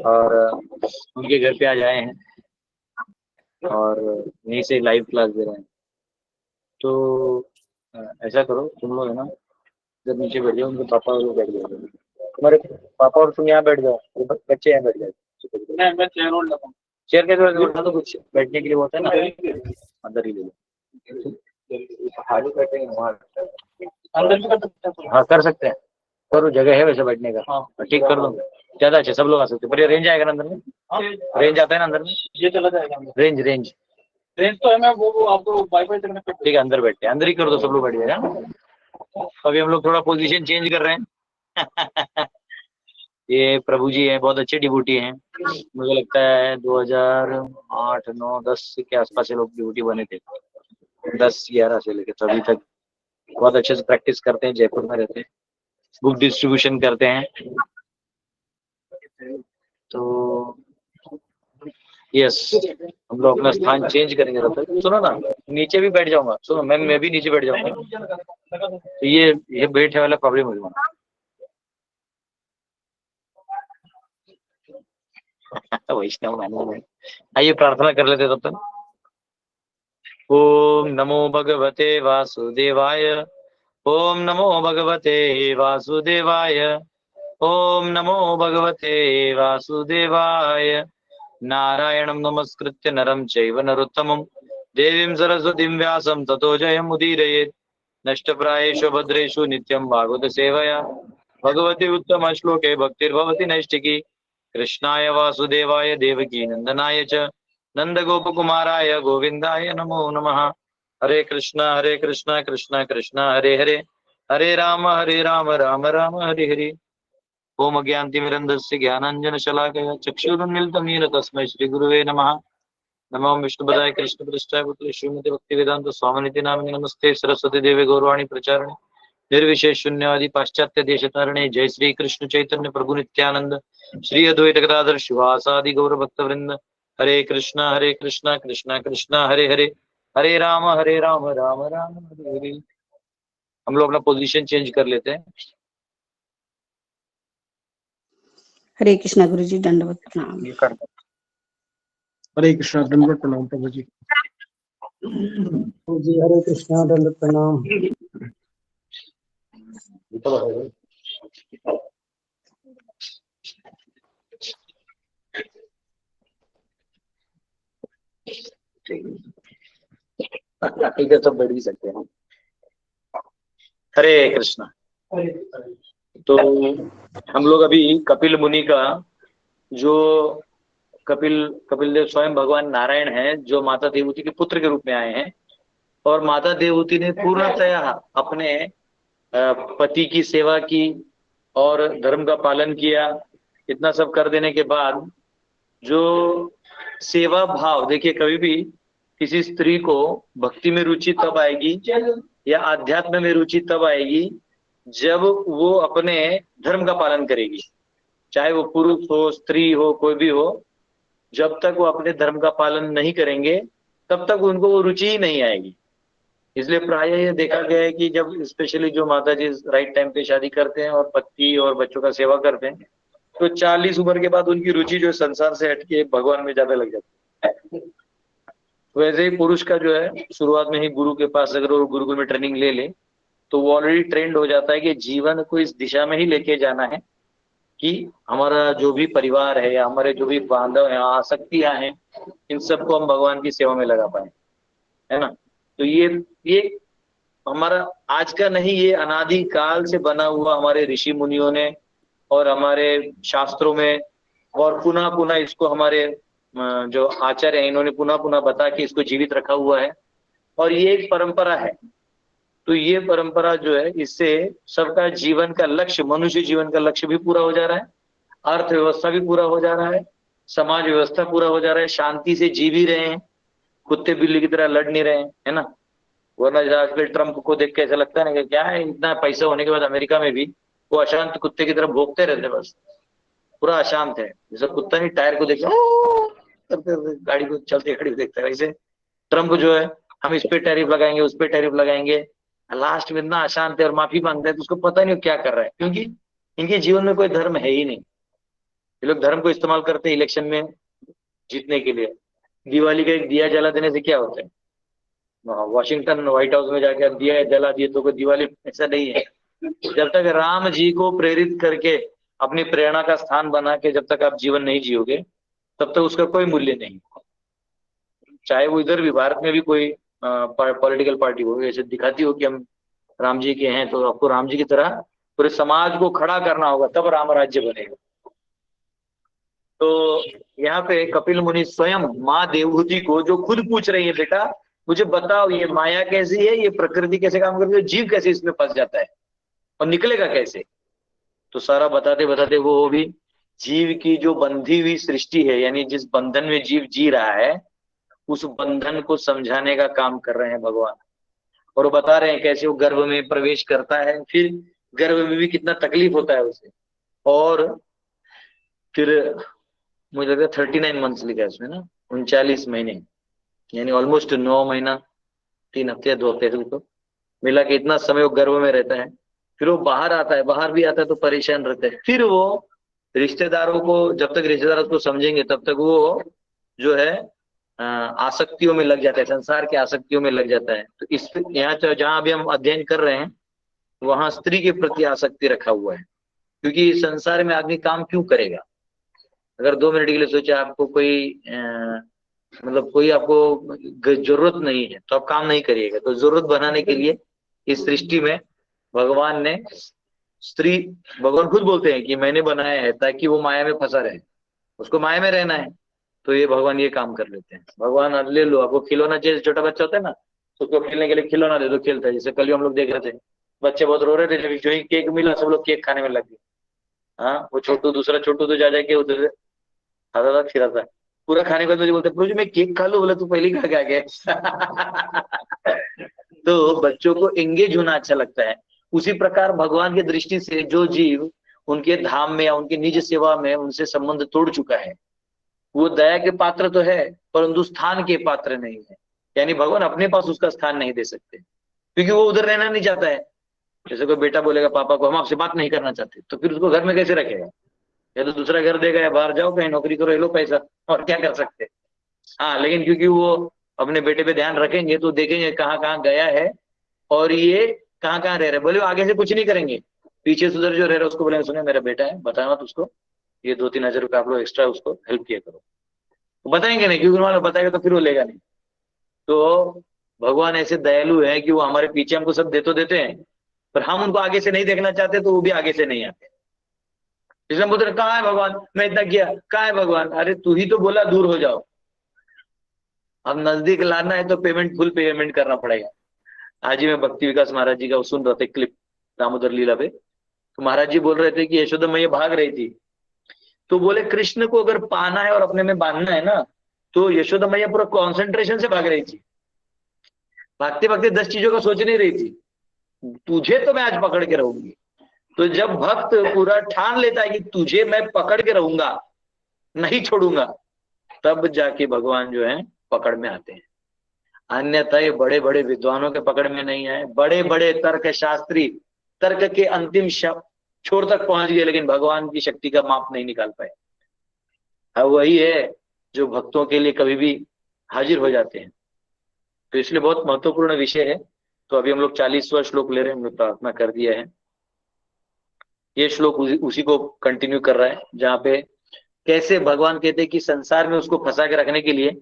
और उनके घर पे आज आए हैं और यहीं से लाइव क्लास दे रहे हैं। तो ऐसा करो तुम लोग है ना, जब नीचे बैठ जाओ उनके पापा और लोग बैठ जाओ, तुम्हारे पापा और तुम यहाँ बैठ जाओ, ये बच्चे यहाँ बैठ जाओ। नहीं, मैं चेयर और लगाऊं। चेयर कैसे बैठा, तो कुछ बैठने के लिए होता है ना, अंदर ही ले लो। बैठे वहाँ अंदर भी कर सकते हैं। हाँ कर सकते हैं, करो, जगह है वैसे बैठने का। हाँ ठीक कर दो, ज्यादा अच्छा, सब लोग आ सकते हैं। पर ये रेंज आएगा ना अंदर में? रेंज आता है ना अंदर में? ये चला जाएगा रेंज। रेंज तो है, मैं वो आपको वाईफाई से कनेक्ट। ठीक है, अंदर बैठते हैं, अंदर ही कर दो, सब लोग बैठ जाएगा। अभी हम लोग थोड़ा पोजीशन चेंज कर रहे हैं। ये प्रभु जी हैं, बहुत अच्छे डिवोटी हैं। मुझे लगता है 2008, 9, 10 के आसपास ये लोग डिवोटी बने थे, 10, 11 से लेकर तभी तक बहुत अच्छे से प्रैक्टिस करते हैं। जयपुर में रहते हैं, बुक डिस्ट्रीब्यूशन करते हैं। तो यस, हम लोग अपना स्थान चेंज करेंगे तब तक। सुनो ना, नीचे भी बैठ जाऊंगा। सुनो मैं भी नीचे बैठ जाऊंगा, तो ये बैठने वाला प्रॉब्लम हो जाएगा। वैष्णव मानिए, आइए प्रार्थना कर लेते तब तक। ओम नमो भगवते वासुदेवाय। ओम नमो भगवते वासुदेवाय। ओम नमो भगवते वासुदेवाय। नारायणं नमस्कृत्य नरं चैव नरोत्तमं देवीं सरस्वतीं व्यासं ततो जयमुदीरयेत्। नष्टप्रायेषु भद्रेषु नित्यं भागवत सेवया भगवती उत्तम श्लोके भक्तिर्भवति नैष्टिकी। कृष्णाय वासुदेवाय देवकी नंदनाय च नंदगोपकुमाराय गोविंदाय नमो नमः। हरे कृष्णा कृष्णा कृष्णा हरे हरे, हरे राम राम राम हरे हरे। ओम अज्ञानतिमिरन्धस्य ज्ञानाञ्जनशलाकया चक्षुरुन्मीलितं येन तस्मै श्रीगुरुवे नमः। नमो विष्णुपदाय कृष्णपृष्ठाय पुत्रे श्रीमते भक्तिवेदांत स्वामिनिति नामिने नमस्ते सरस्वती देवे गौरवाणी प्रचारणे निर्विशेष शून्यवादी पाश्चात्य देशतारणे। जय श्री कृष्ण चैतन्य प्रभु नित्यानंद श्री अद्वैत गदाधर शिवासादि गौर भक्तवृंद। हरे कृष्णा कृष्णा कृष्णा हरे हरे, हरे राम राम राम हरे हरे। हम लोग अपना पोजीशन चेंज कर लेते हैं। हरे कृष्णा गुरु जी, दंडवत प्रणाम। हरे कृष्णा, दंडवत प्रणाम प्रभु जी। प्रभु जी हरे कृष्णा, दंडवत प्रणाम। ठीक है, सब बैठ भी सकते हैं। हरे कृष्णा। तो हम लोग अभी कपिल मुनि का, जो कपिल देव स्वयं भगवान नारायण हैं, जो माता देवहूति के पुत्र के रूप में आए हैं। और माता देवहूति ने पूर्णतया अपने पति की सेवा की और धर्म का पालन किया। इतना सब कर देने के बाद जो सेवा भाव, देखिए कभी भी किसी स्त्री को भक्ति में रुचि तब आएगी या आध्यात्म में रुचि तब आएगी जब वो अपने धर्म का पालन करेगी। चाहे वो पुरुष हो, स्त्री हो, कोई भी हो, जब तक वो अपने धर्म का पालन नहीं करेंगे तब तक उनको वो रुचि ही नहीं आएगी। इसलिए प्रायः ये देखा गया है कि जब स्पेशली जो माता जी राइट टाइम पे शादी करते हैं और पति और बच्चों का सेवा करते हैं, तो 40 उम्र के बाद उनकी रुचि जो संसार से हटके भगवान में ज्यादा लग जाती है। वैसे ही पुरुष का जो है, शुरुआत में ही गुरु के पास अगर वो गुरुकुल में ट्रेनिंग ले ले तो वो ऑलरेडी ट्रेंड हो जाता है कि जीवन को इस दिशा में ही लेके जाना है कि हमारा जो भी परिवार है या हमारे जो भी बांधव हैं, आसक्तियां हैं, इन सबको हम भगवान की सेवा में लगा पाए, है ना। तो ये हमारा आज का नहीं, ये अनादि काल से बना हुआ हमारे ऋषि मुनियों ने और हमारे शास्त्रों में, और पुनः पुनः इसको हमारे जो आचार्य हैं इन्होंने पुनः पुनः बता के इसको जीवित रखा हुआ है। और ये एक परंपरा है। तो ये परंपरा जो है, इससे सबका जीवन का लक्ष्य, मनुष्य जीवन का लक्ष्य भी पूरा हो जा रहा है, अर्थव्यवस्था भी पूरा हो जा रहा है, समाज व्यवस्था पूरा हो जा रहा है, शांति से जी भी रहे हैं, कुत्ते बिल्ली की तरह लड़ नहीं रहे हैं, है ना। वरना आजकल ट्रम्प को देख के ऐसा लगता है ना कि क्या है, इतना पैसा होने के बाद अमेरिका में भी वो अशांत कुत्ते की तरह भोंकते रहते, बस पूरा अशांत है। जैसे कुत्ता नहीं टायर को देखता करते गाड़ी को चलते खड़ी देखता है, वैसे ट्रम्प जो है, हम इस पे टैरिफ लगाएंगे, उस पे टैरिफ लगाएंगे, लास्ट में इतना अशांत है और माफी मांगता है तो उसको पता नहीं क्या कर रहा है, क्योंकि इनके जीवन में कोई धर्म है ही नहीं। ये लोग धर्म को इस्तेमाल करते हैं इलेक्शन में जीतने के लिए। दिवाली का एक दिया जला देने से क्या होता है? वॉशिंगटन व्हाइट हाउस में जाके आप दिया जला दिए तो कोई दिवाली, ऐसा नहीं है। जब तक राम जी को प्रेरित करके अपनी प्रेरणा का स्थान बना के जब तक आप जीवन नहीं जियोगे तब तक उसका कोई मूल्य नहीं। चाहे वो इधर भी भारत में भी कोई पॉलिटिकल पार्टी हो, ऐसे दिखाती हो कि हम राम जी के हैं, तो आपको राम जी की तरह पूरे समाज को खड़ा करना होगा, तब राम राज्य बनेगा। तो यहाँ पे कपिल मुनि स्वयं माँ देवहूति को जो खुद पूछ रही है, बेटा मुझे बताओ ये माया कैसी है, ये प्रकृति कैसे काम करती है, जीव कैसे इसमें फंस जाता है और निकलेगा कैसे। तो सारा बताते बताते वो भी जीव की जो बंधी हुई सृष्टि है, यानी जिस बंधन में जीव जी रहा है, उस बंधन को समझाने का काम कर रहे हैं भगवान। और वो बता रहे हैं कैसे वो गर्भ में प्रवेश करता है, फिर गर्भ में भी कितना तकलीफ होता है उसे, और फिर मुझे लगता है 39 मंथ्स लिखा है उसमें ना, 39 महीने, यानी ऑलमोस्ट 9 महीना 3 हफ्ते 2 हफ्ते तो मिला के इतना समय वो गर्भ में रहता है। फिर वो बाहर आता है, बाहर भी आता है तो परेशान रहता है। फिर वो रिश्तेदारों को, जब तक रिश्तेदार उसको समझेंगे तब तक वो जो है आसक्तियों में लग जाता है, संसार की आसक्तियों में लग जाता है। तो इस यहाँ जहाँ अभी हम अध्ययन कर रहे हैं वहां स्त्री के प्रति आसक्ति रखा हुआ है, क्योंकि संसार में आदमी काम क्यों करेगा। अगर 2 मिनट के लिए सोचे आपको कोई मतलब कोई आपको जरूरत नहीं है तो आप काम नहीं करिएगा। तो जरूरत बनाने के लिए इस सृष्टि में भगवान ने स्त्री, भगवान खुद बोलते हैं कि मैंने बनाया है ताकि वो माया में फंसा रहे, उसको माया में रहना है। तो ये भगवान ये काम कर लेते हैं। भगवान ले लो, आपको खिलौना चाहिए, छोटा बच्चा होता है ना, उसको खेलने के लिए खिलौना दे दो, खेलता है। जैसे कल हम लोग देख रहे थे, बच्चे बहुत रो रहे थे, जब जो ही केक मिला सब लोग केक खाने में लग गए। हाँ, वो छोटू, दूसरा छोटू तो जा जाके उधर से खाता था, खिलाता, पूरा खाने के बाद मुझे बोलते प्रभु जी मैं केक खा लूं, बोला तू पहले खा के आ गया। तो बच्चों को एंगेज होना अच्छा लगता है। उसी प्रकार भगवान की दृष्टि से जो जीव उनके धाम में या उनकी निज सेवा में उनसे संबंध तोड़ चुका है, वो दया के पात्र तो है परंतु स्थान के पात्र नहीं है। यानी भगवान अपने पास उसका स्थान नहीं दे सकते, क्योंकि वो उधर रहना नहीं चाहता है। जैसे कोई बेटा बोलेगा पापा को हम आपसे बात नहीं करना चाहते, तो फिर उसको घर में कैसे रखेगा? या तो दूसरा घर देगा, या बाहर जाओ कहीं नौकरी करो, ये लो पैसा, और क्या कर सकते हैं। हाँ, लेकिन क्योंकि वो अपने बेटे पे ध्यान रखेंगे तो देखेंगे कहाँ कहाँ गया है और ये कहाँ कहाँ रह रहे। बोले आगे से कुछ नहीं करेंगे, पीछे से उधर जो रह रहा है उसको बोलेंगे सुने मेरा बेटा है, बताया मत उसको, ये 2-3 हजार रुपये आप लोग एक्स्ट्रा उसको हेल्प किया करो। तो बताएंगे नहीं, क्योंकि उन्होंने बताएगा तो फिर वो लेगा नहीं। तो भगवान ऐसे दयालु है कि वो हमारे पीछे हमको सब दे तो देते हैं, पर हम उनको आगे से नहीं देखना चाहते तो वो भी आगे से नहीं आते। इसलिए बोलते कहाँ है भगवान, मैं इतना किया, कहाँ है भगवान? अरे तू ही तो बोला दूर हो जाओ। अब नजदीक लाना है तो पेमेंट, फुल पेमेंट करना पड़ेगा। आज ही मैं भक्ति विकास महाराज जी का सुन रहा था क्लिप, दामोदर लीला पे। तो महाराज जी बोल रहे थे कि यशोदा मैया भाग रही थी, तो बोले कृष्ण को अगर पाना है और अपने में बांधना है ना, तो यशोदा मैया पूरा कॉन्सेंट्रेशन से भाग रही थी। भागते भागते 10 चीजों का सोच नहीं रही थी, तुझे तो मैं आज पकड़ के रहूंगी। तो जब भक्त पूरा ठान लेता है कि तुझे मैं पकड़ के रहूंगा, नहीं छोड़ूंगा, तब जाके भगवान जो है पकड़ में आते हैं। अन्यथा ये बड़े बड़े विद्वानों के पकड़ में नहीं आए, बड़े बड़े तर्क शास्त्री तर्क के अंतिम छोर तक पहुंच गए, लेकिन भगवान की शक्ति का माप नहीं निकाल पाए। अब वही है जो भक्तों के लिए कभी भी हाजिर हो जाते हैं। तो इसलिए बहुत महत्वपूर्ण विषय है। तो अभी हम लोग 40वां श्लोक ले रहे हैं, हमने प्रार्थना कर दिया है। ये श्लोक उसी को कंटिन्यू कर रहा है, जहाँ पे कैसे भगवान कहते हैं कि संसार में उसको फंसा के रखने के लिए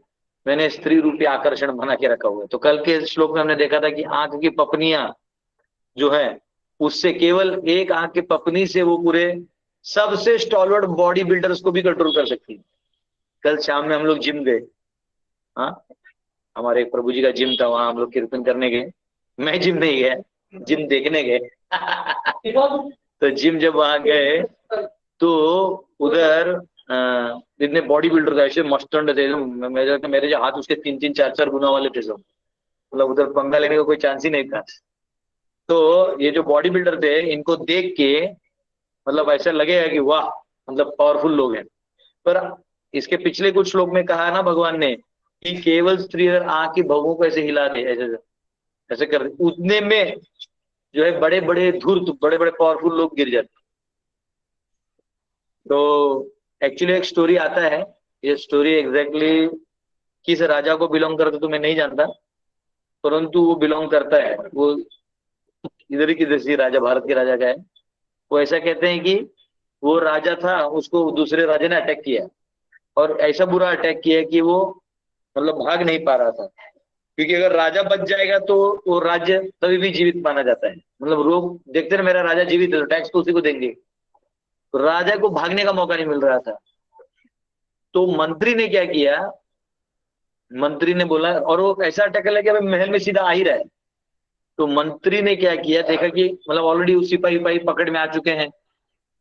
मैंने स्त्री रूपी आकर्षण बना के रखा हुआ है। तो कल के श्लोक में हमने देखा था कि आंख की पपनियां जो है, उससे केवल एक आंख की पपनी से वो पूरे सबसे स्टॉलवर्ड बॉडी बिल्डर्स को भी कंट्रोल कर सकती है। कल शाम में हम लोग जिम गए, हाँ, हमारे प्रभु जी का जिम था, वहां हम लोग कीर्तन करने गए। मैं जिम नहीं गया, जिम देखने गए। तो जिम जब वहां गए तो उधर इतने बॉडी बिल्डर ऐसे मस्तंड थे, मेरे जो हाथ उसके 3-3 4-4 गुना वाले थे सब, मतलब उधर पंगा लेने का कोई चांस ही नहीं था। तो ये जो बॉडी बिल्डर थे इनको देख के मतलब ऐसा लगेगा कि वाह, मतलब पावरफुल लोग हैं। पर इसके पिछले कुछ श्लोक में कहा ना भगवान ने कि केवल स्त्री अगर आंख की भवों को ऐसे हिला दे, ऐसे ऐसे कर दे, उतने में जो है बड़े बड़े धूर्त, बड़े बड़े पावरफुल लोग गिर जाते। तो एक्चुअली एक स्टोरी आता है, ये स्टोरी एग्जैक्टली किस राजा को बिलोंग करता तो मैं नहीं जानता, परंतु वो बिलोंग करता है, वो इधर ही किधर से राजा, भारत के राजा का है। वो ऐसा कहते हैं कि वो राजा था, उसको दूसरे राजा ने अटैक किया, और ऐसा बुरा अटैक किया कि वो मतलब भाग नहीं पा रहा था, क्योंकि अगर राजा बच जाएगा तो वो राज्य तभी भी जीवित माना जाता है। मतलब लोग देखते ना मेरा राजा जीवित है तो टैक्स तो उसी को देंगे, तो राजा को भागने का मौका नहीं मिल रहा था। तो मंत्री ने क्या किया, मंत्री ने बोला, और वो ऐसा अटैक लगा कि अभी महल में सीधा आ ही रहा है। तो मंत्री ने क्या किया, देखा कि मतलब ऑलरेडी उस सिपाही पकड़ में आ चुके हैं,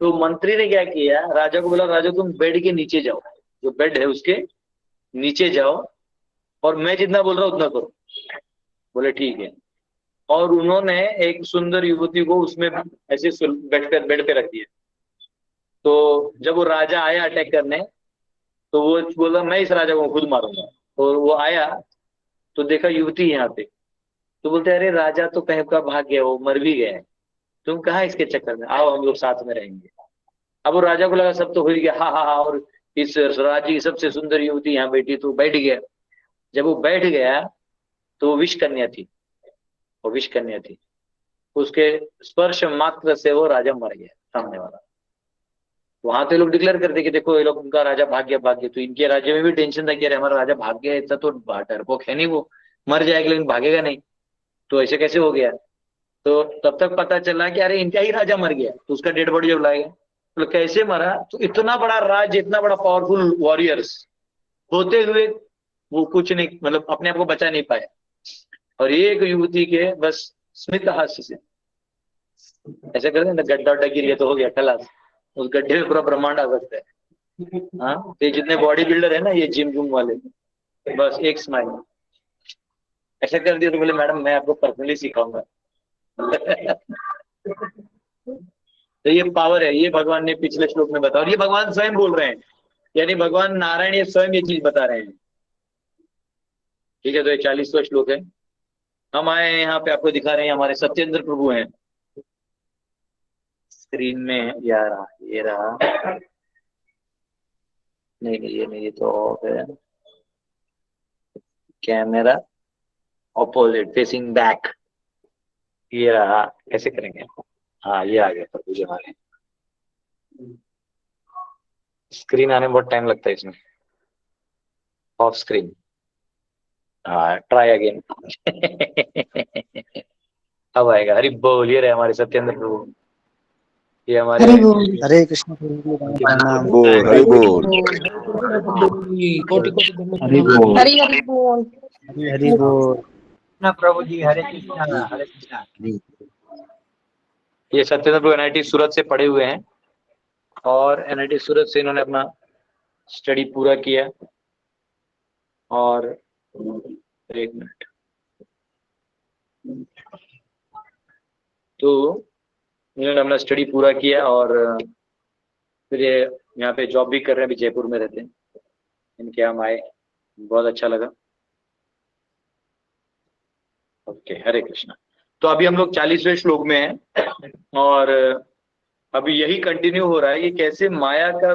तो मंत्री ने क्या किया, राजा को बोला, राजा तुम बेड के नीचे जाओ, जो बेड है उसके नीचे जाओ, और मैं जितना बोल रहा हूँ उतना करो। बोले ठीक है। और उन्होंने एक सुंदर युवती को उसमें ऐसे बेड पे रख दिया। तो जब वो राजा आया अटैक करने, तो वो बोला मैं इस राजा को खुद मारूंगा। और वो आया तो देखा युवती यहाँ पे, तो बोलते अरे राजा तो कहीं का भाग गया, वो मर भी गया है, तुम कहाँ इसके चक्कर में, आओ हम लोग साथ में रहेंगे। अब वो राजा को लगा सब तो हो ही गया, हा हा हा, और इस राज्य की सबसे सुंदर युवती यहाँ बैठी, तो बैठ गया। जब वो बैठ गया तो वो विष कन्या थी, वो विष कन्या थी, उसके स्पर्श मात्र से वो राजा मर गया सामने वाला। वहां तो लोग डिक्लेयर करते कि देखो ये लोग, उनका राजा भाग गया, तो इनके राज्य में भी टेंशन था कि अरे हमारा राजा भाग गया, इतना तो डरपोक है नहीं, वो मर जाएगा लेकिन भागेगा नहीं, तो ऐसे कैसे हो गया। तो तब तक पता चला कि अरे इनका ही राजा मर गया, तो उसका डेड बॉडी जब लाएगा तो कैसे मरा। तो इतना बड़ा राज्य, इतना बड़ा पावरफुल वॉरियर्स होते हुए वो कुछ नहीं, मतलब अपने आप को बचा नहीं पाया, और एक युवती के बस स्मित हास्य से ऐसे करते हैं ना, गड्ढा उड्ढा गिर गया तो हो गया खलास, उस गड्ढे में पूरा ब्रह्मांड आ सकता है। हाँ, तो जितने बॉडी बिल्डर है ना ये जिम जुम वाले, बस एक स्माइल ऐसा कर दिया तो बोले मैडम मैं आपको पर्सनली सिखाऊंगा। तो ये पावर है, ये भगवान ने पिछले श्लोक में बताया, और ये भगवान स्वयं बोल रहे हैं, यानी भगवान नारायण ये स्वयं ये चीज बता रहे हैं। ठीक है, तो ये 40वां श्लोक है। हम आए हैं यहाँ पे, आपको दिखा रहे हैं हमारे सत्येंद्र प्रभु हैं स्क्रीन में, ये रहा, नहीं ये नहीं, ये तो ऑफ है, कैमरा ऑपोजिट फेसिंग बैक, ये रहा, कैसे करेंगे, हाँ ये आ गया प्रभु जी हमारे। स्क्रीन आने में बहुत टाइम लगता है इसमें, ऑफ स्क्रीन, हाँ ट्राई अगेन। अब आएगा। हरि बोल, ये रहे हमारे सत्येंद्र प्रभु, ये हमारे हरि बोल। हरे कृष्ण प्रणाम। बोल हरि बोल कोटि कोटि हरि बोल। हरि हरि बोल। हरि हरि बोल। प्रभु जी, हरे कृष्णा हरे कृष्णा। ये सत्येंद्र प्रभु एनआईटी सूरत से पढ़े हुए हैं, और एनआईटी सूरत से इन्होंने अपना स्टडी पूरा किया, और एक मिनट, तो इन्होंने अपना स्टडी पूरा किया, और फिर ये यहाँ पे जॉब भी कर रहे हैं, अभी जयपुर में रहते हैं। इनके यहाँ हम आए, बहुत अच्छा लगा। ओके, हरे कृष्णा। तो अभी हम लोग 40वें श्लोक में हैं, और अभी यही कंटिन्यू हो रहा है कि कैसे माया का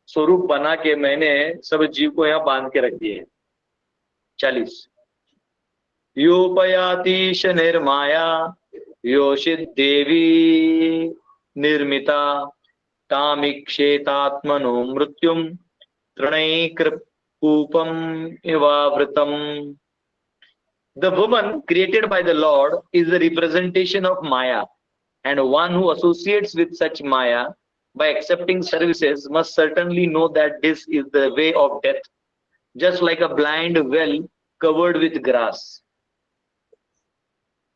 स्वरूप बना के मैंने सब जीव को यहाँ बांध के रख दिए। 40 योपयातीश निर्माया योषित देवी निर्मिता तामीक्षेतात्मनो मृत्युम तृणैकृपूपम इवावृतम। The woman created by the Lord is the representation of Maya, and one who associates with such Maya by accepting services must certainly know that this is the way of death, just like a blind well covered with grass.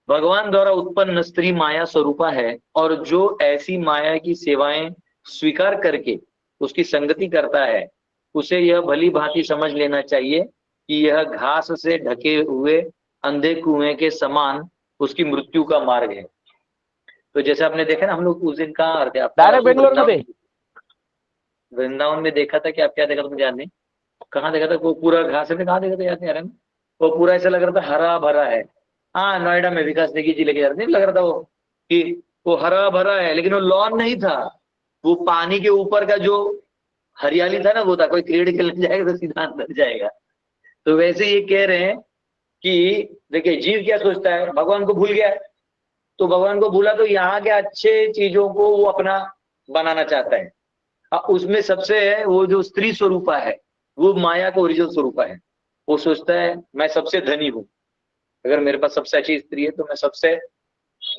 भगवान द्वारा उत्पन्न स्त्री माया स्वरूपा है, और जो ऐसी माया की सेवाएं स्वीकार करके उसकी संगति करता है, उसे यह भली भांति समझ लेना चाहिए कि यह घास से ढके हुए अंधे कुएं के समान उसकी मृत्यु का मार्ग है। तो जैसे आपने देखा ना, हम लोग उस दिन कहाँ थे, बेंगलोर में, वृंदावन में देखा था कि आप क्या देखा था मुझे याद नहीं, कहाँ देखा था, वो पूरा घास में कहाँ देखा था याद नहीं आ रहा है, वो पूरा ऐसा लग रहा था हरा भरा है। हाँ, नोएडा में विकास नेगी जी लेके जा रहे थे, लग रहा था वो कि वो हरा भरा है, लेकिन वो लॉन नहीं था, वो पानी के ऊपर का जो हरियाली था ना वो था, कोई क्रिकेट खेलने जाएगा तो सीधा अंदर जाएगा। तो वैसे ये कह रहे हैं कि देखिए जीव क्या सोचता है, भगवान को भूल गया, तो भगवान को भूला तो यहाँ के अच्छे चीजों को वो अपना बनाना चाहता है। उसमें सबसे है वो जो स्त्री स्वरूपा है, वो माया का ओरिजिनल स्वरूपा है। वो सोचता है मैं सबसे धनी हूँ, अगर मेरे पास सबसे अच्छी स्त्री है तो मैं सबसे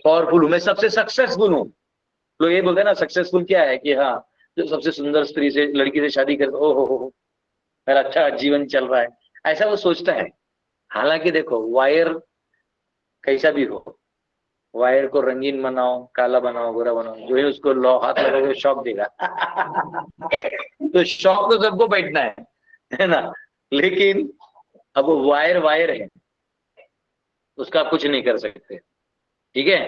पावरफुल हूँ, मैं सबसे सक्सेसफुल हूँ। लोग ये बोलते हैं ना सक्सेसफुल क्या है, कि हाँ जो सबसे सुंदर स्त्री से लड़की से शादी कर, ओ हो मेरा अच्छा जीवन चल रहा है, ऐसा वो सोचता है। हालांकि देखो वायर कैसा भी हो, वायर को रंगीन बनाओ, काला बनाओ, गोरा बनाओ, जो है उसको लो हाथ लगाओगे शॉक देगा। तो शॉक तो सबको बैठना है ना, लेकिन अब वो वायर वायर है, उसका आप कुछ नहीं कर सकते, ठीक है।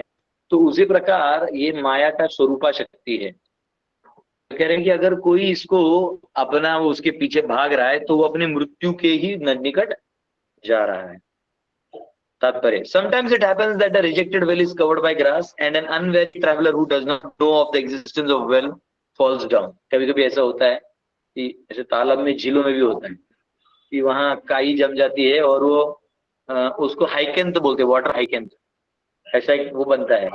तो उसी प्रकार ये माया का स्वरूपा शक्ति है। कह रहे हैं कि अगर कोई इसको अपना वो उसके पीछे भाग रहा है तो वो अपने मृत्यु के ही निकट जा रहा है। तात्पर्य, sometimes it happens that a rejected well is covered by grass and an unwary traveler who does not know of the existence of well falls down। कभी कभी ऐसा होता है कि ऐसे तालाब में, झीलों में भी होता है कि वहां काई जम जाती है और वो उसको हाइकेंथ बोलते हैं, वाटर हाइकेंथ, ऐसा एक वो बनता है।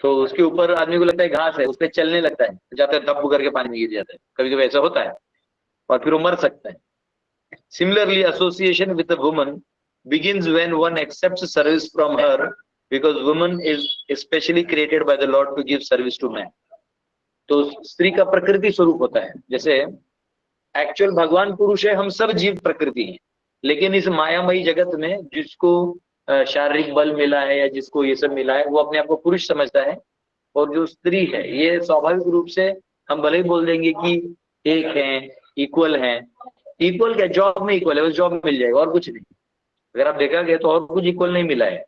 तो उसके ऊपर आदमी को लगता है घास है, उस पर चलने लगता है, जाते दब करके पानी में गिर जाता है, कभी कभी ऐसा होता है, और फिर वो मर सकता है। Similarly, association with a woman begins when one accepts service from her, because woman is especially created by the Lord to give service to man। तो स्त्री का प्रकृति स्वरूप होता है, जैसे एक्चुअल भगवान पुरुष है, हम सब जीव प्रकृति हैं, लेकिन इस मायामयी जगत में जिसको शारीरिक बल मिला है या जिसको ये सब मिला है, वो अपने आप को पुरुष समझता है। और जो स्त्री है ये स्वाभाविक रूप से, हम भले ही बोल देंगे कि एक है, इक्वल है, इक्वल क्या, जॉब में इक्वल है, बस जॉब मिल जाएगा और कुछ नहीं। अगर आप देखा गया तो और कुछ इक्वल नहीं मिला है।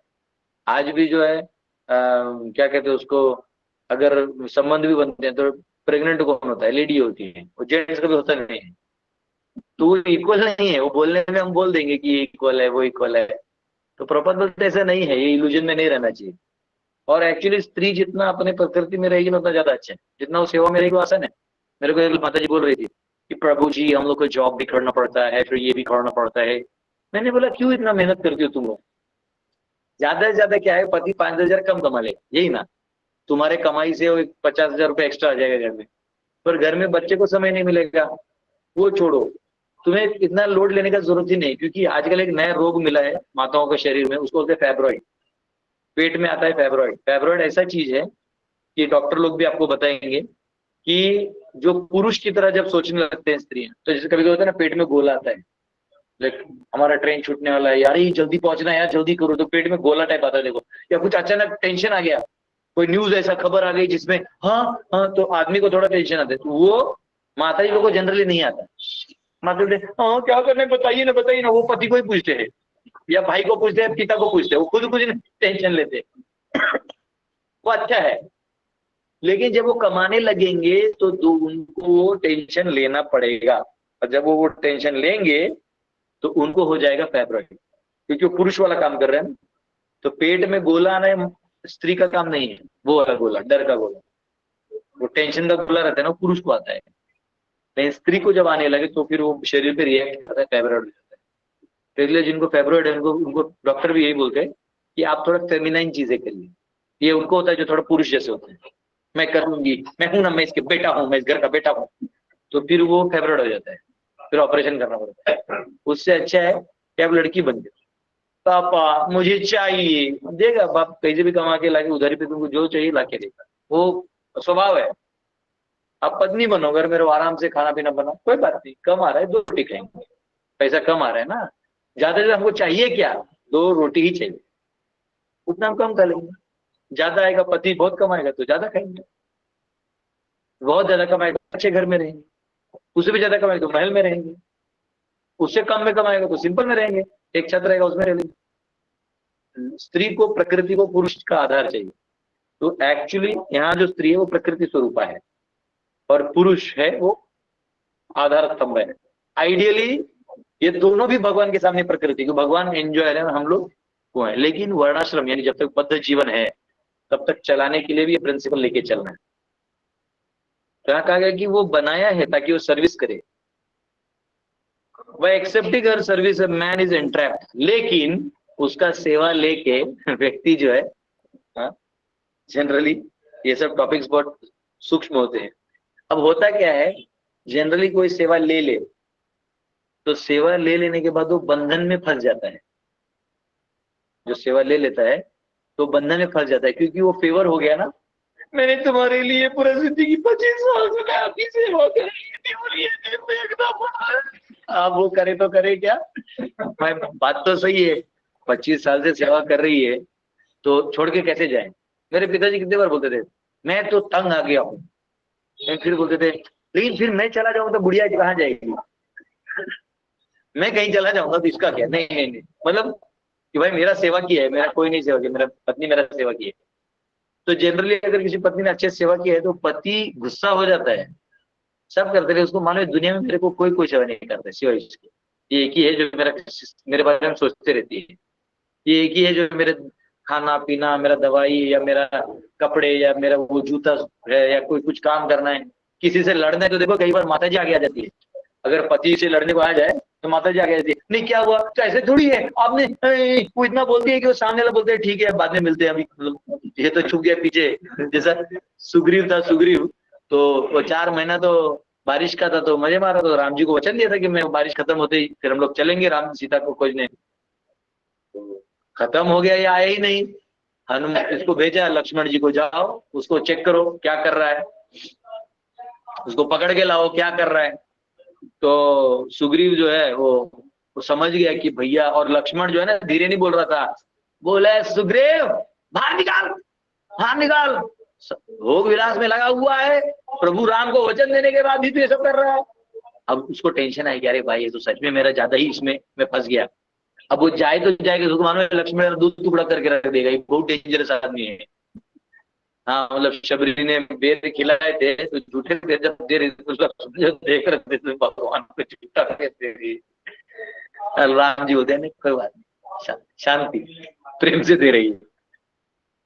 आज भी जो है क्या कहते हैं उसको, अगर संबंध भी बनते हैं तो प्रेग्नेंट कौन होता है, लेडी होती है, वो जेंट्स कभी होता नहीं है। तो वो इक्वल नहीं है, वो बोलने में हम बोल देंगे कि ये इक्वल है वो इक्वल है, तो प्रॉपर बोलते ऐसा नहीं है, ये इल्यूजन में नहीं रहना चाहिए। और एक्चुअली स्त्री जितना अपने प्रकृति में रहेगी ना उतना ज्यादा अच्छा है, जितना वो सेवा में रहेगी वो आसान है। मेरे को एक माता जी बोल रही थी कि प्रभु जी हम लोग को जॉब भी करना पड़ता है, फिर ये भी करना पड़ता है। मैंने बोला क्यों इतना मेहनत करती हो तुम लोग, ज्यादा से ज्यादा क्या है, पति 5,000 कम कमा ले, यही ना, तुम्हारे कमाई से 50,000 रुपये एक्स्ट्रा आ जाएगा घर में, पर घर में बच्चे को समय नहीं मिलेगा, वो छोड़ो, तुम्हें इतना लोड लेने का जरूरत ही नहीं। क्योंकि आजकल एक नया रोग मिला है माताओं के शरीर में, उसको बोलते हैं फैब्रॉइड, पेट में आता है फैब्रॉइड। फैब्रॉइड ऐसा चीज है कि डॉक्टर लोग भी आपको बताएंगे कि जो पुरुष की तरह जब सोचने लगते हैं स्त्रियां, तो जैसे कभी कभी होता है ना पेट में गोला आता है, लाइक हमारा ट्रेन छूटने वाला है यार, ये जल्दी पहुंचना है यार, जल्दी करो, तो पेट में गोला टाइप आता है देखो, या कुछ अचानक टेंशन आ गया, कोई न्यूज ऐसा खबर आ गई जिसमें हाँ हाँ, तो आदमी को थोड़ा टेंशन आता है। तो वो माता जी लोग को जनरली नहीं आता, माता जी हाँ क्या करना बताइए ना, वो पति को ही पूछते हैं या भाई को पूछते हैं, पिता को पूछते हैं, वो खुद कुछ टेंशन लेते वो अच्छा है। लेकिन जब वो कमाने लगेंगे तो उनको टेंशन लेना पड़ेगा, और जब वो टेंशन लेंगे तो उनको हो जाएगा फैब्रॉइड, क्योंकि वो पुरुष वाला काम कर रहे हैं। तो पेट में गोला आना स्त्री का काम नहीं है, वो वाला गोला, डर का गोला, वो टेंशन का गोला रहता है ना, पुरुष को आता है। लेकिन स्त्री को जब आने लगे तो फिर वो शरीर पे रिएक्ट करता है, फैब्रॉइड हो जाता है। तो इसलिए जिनको फैब्रॉइड है उनको डॉक्टर भी यही बोलते हैं कि आप थोड़ा फेमिनाइन चीजें करिए। ये उनको होता है जो थोड़ा पुरुष जैसे होते हैं, मैं करूंगी, मैं हूं ना, मैं इसके बेटा हूँ, मैं इस घर का बेटा हूँ, तो फिर वो फैब्रॉइड हो जाता है, फिर ऑपरेशन करना पड़ता है। उससे अच्छा है कि आप लड़की बन जाए, पापा मुझे चाहिए, देगा बाप, कहीं से भी कमा के लाके उधारी पे तुमको जो चाहिए लाके देगा, वो स्वभाव है। आप पत्नी बनो, घर में आराम से खाना पीना बनाओ, कोई बात नहीं, कम आ रहा है 2 रोटी खाएंगे, पैसा कम आ रहा है ना, ज्यादा से हमको चाहिए क्या, 2 रोटी ही चाहिए, उतना हम कम खा लेंगे। ज्यादा आएगा, पति बहुत कमाएगा तो ज्यादा खाएंगे, बहुत ज्यादा कमाएगा अच्छे घर में रहेंगे, उससे भी ज्यादा कमाएगा तो महल में रहेंगे, उससे कम में कमाएगा तो सिंपल में रहेंगे, एक छत रहेगा उसमें रह लेंगे। स्त्री को, प्रकृति को पुरुष का आधार चाहिए। तो एक्चुअली यहाँ जो स्त्री है वो प्रकृति स्वरूपा है और पुरुष है वो आधार स्तंभ है। आइडियली ये दोनों भी भगवान के सामने प्रकृति को, भगवान एंजॉय है, हम लोग को है। लेकिन वर्णाश्रम यानी जब तक बद्ध जीवन है तब तक चलाने के लिए भी ये प्रिंसिपल लेके चलना है। तो यहाँ कहा गया कि वो बनाया है ताकि वो सर्विस करे। वह एक्सेप्टिंग हर सर्विस मैन इज एंट्रैप्ड, लेकिन उसका सेवा लेके व्यक्ति जो है, जनरली ये सब टॉपिक्स बहुत सूक्ष्म होते हैं। अब होता क्या है, जनरली कोई सेवा ले ले तो सेवा ले लेने के बाद वो बंधन में फंस जाता है। जो सेवा ले लेता है तो बंधन में फंस जाता है, क्योंकि वो फेवर हो गया ना, मैंने तुम्हारे लिए पूरा जिंदगी 25 साल से मैं आपकी सेवा कर रही थी, आप वो करे तो करे क्या। भाई बात तो सही है, 25 साल से सेवा कर रही है तो छोड़ के कैसे जाए। मेरे पिताजी कितने बार बोलते थे मैं तो तंग आ गया हूँ, फिर बोलते थे लेकिन फिर मैं चला जाऊँ तो बुढ़िया कहाँ जाएगी, मैं कहीं चला जाऊंगा तो इसका क्या। नहीं नहीं नहीं, मतलब कि भाई मेरा सेवा किया है, मेरा कोई नहीं सेवा किया, मेरा पत्नी मेरा सेवा की है। तो जनरली अगर किसी पत्नी ने अच्छे सेवा की है तो पति गुस्सा हो जाता है, सब करते रहे उसको, मानो दुनिया में मेरे को कोई सेवा नहीं करता सिवाय इसके, ये एक ही है जो मेरे बारे में सोचते रहती है, ये एक ही है जो मेरे खाना पीना, मेरा दवाई या मेरा कपड़े या मेरा वो जूता है या कोई कुछ काम करना है। किसी से लड़ना है तो देखो कई बार माता जी आगे आ जाती है, अगर पति से लड़ने को आ जाए तो माता जी आगे आ जाती है, नहीं क्या हुआ, तो ऐसे थोड़ी है आपने, वो इतना बोलती है कि वो सामने वाला बोलते हैं ठीक है बाद में मिलते हैं, अभी ये तो छुप गया पीछे। जैसा सुग्रीव था, सुग्रीव तो वो 4 महीना तो बारिश का था तो मजे मारा, तो राम जी को वचन दिया था कि मैं बारिश खत्म होते ही फिर हम लोग चलेंगे राम सीता को खोजने। तो खत्म हो गया, ये आया ही नहीं। हनुमान इसको भेजा लक्ष्मण जी को, जाओ उसको चेक करो क्या कर रहा है, उसको पकड़ के लाओ क्या कर रहा है। तो सुग्रीव जो है वो समझ गया कि भैया, और लक्ष्मण जो है ना धीरे नहीं बोल रहा था, बोला सुग्रीव बाहर निकाल, बाहर निकाल, भोग विलास में लगा हुआ है, प्रभु राम को वचन देने के बाद भी तो ये सब कर रहा है। अब उसको टेंशन आई कि अरे भाई ये तो सच में मेरा ज्यादा ही इसमें मैं फंस गया। अब वो जाए तो जाएगा, उसको मानो लक्ष्मण दूध टुकड़ा करके रख देगा, ये बहुत डेंजरस आदमी है। हाँ मतलब शबरी ने बेर खिलाए थे तो झूठे थे, जब देख रहे थे भगवान को झूठा कहते थे। राम जी होते हैं कोई बात नहीं, शांति प्रेम से दे रही है।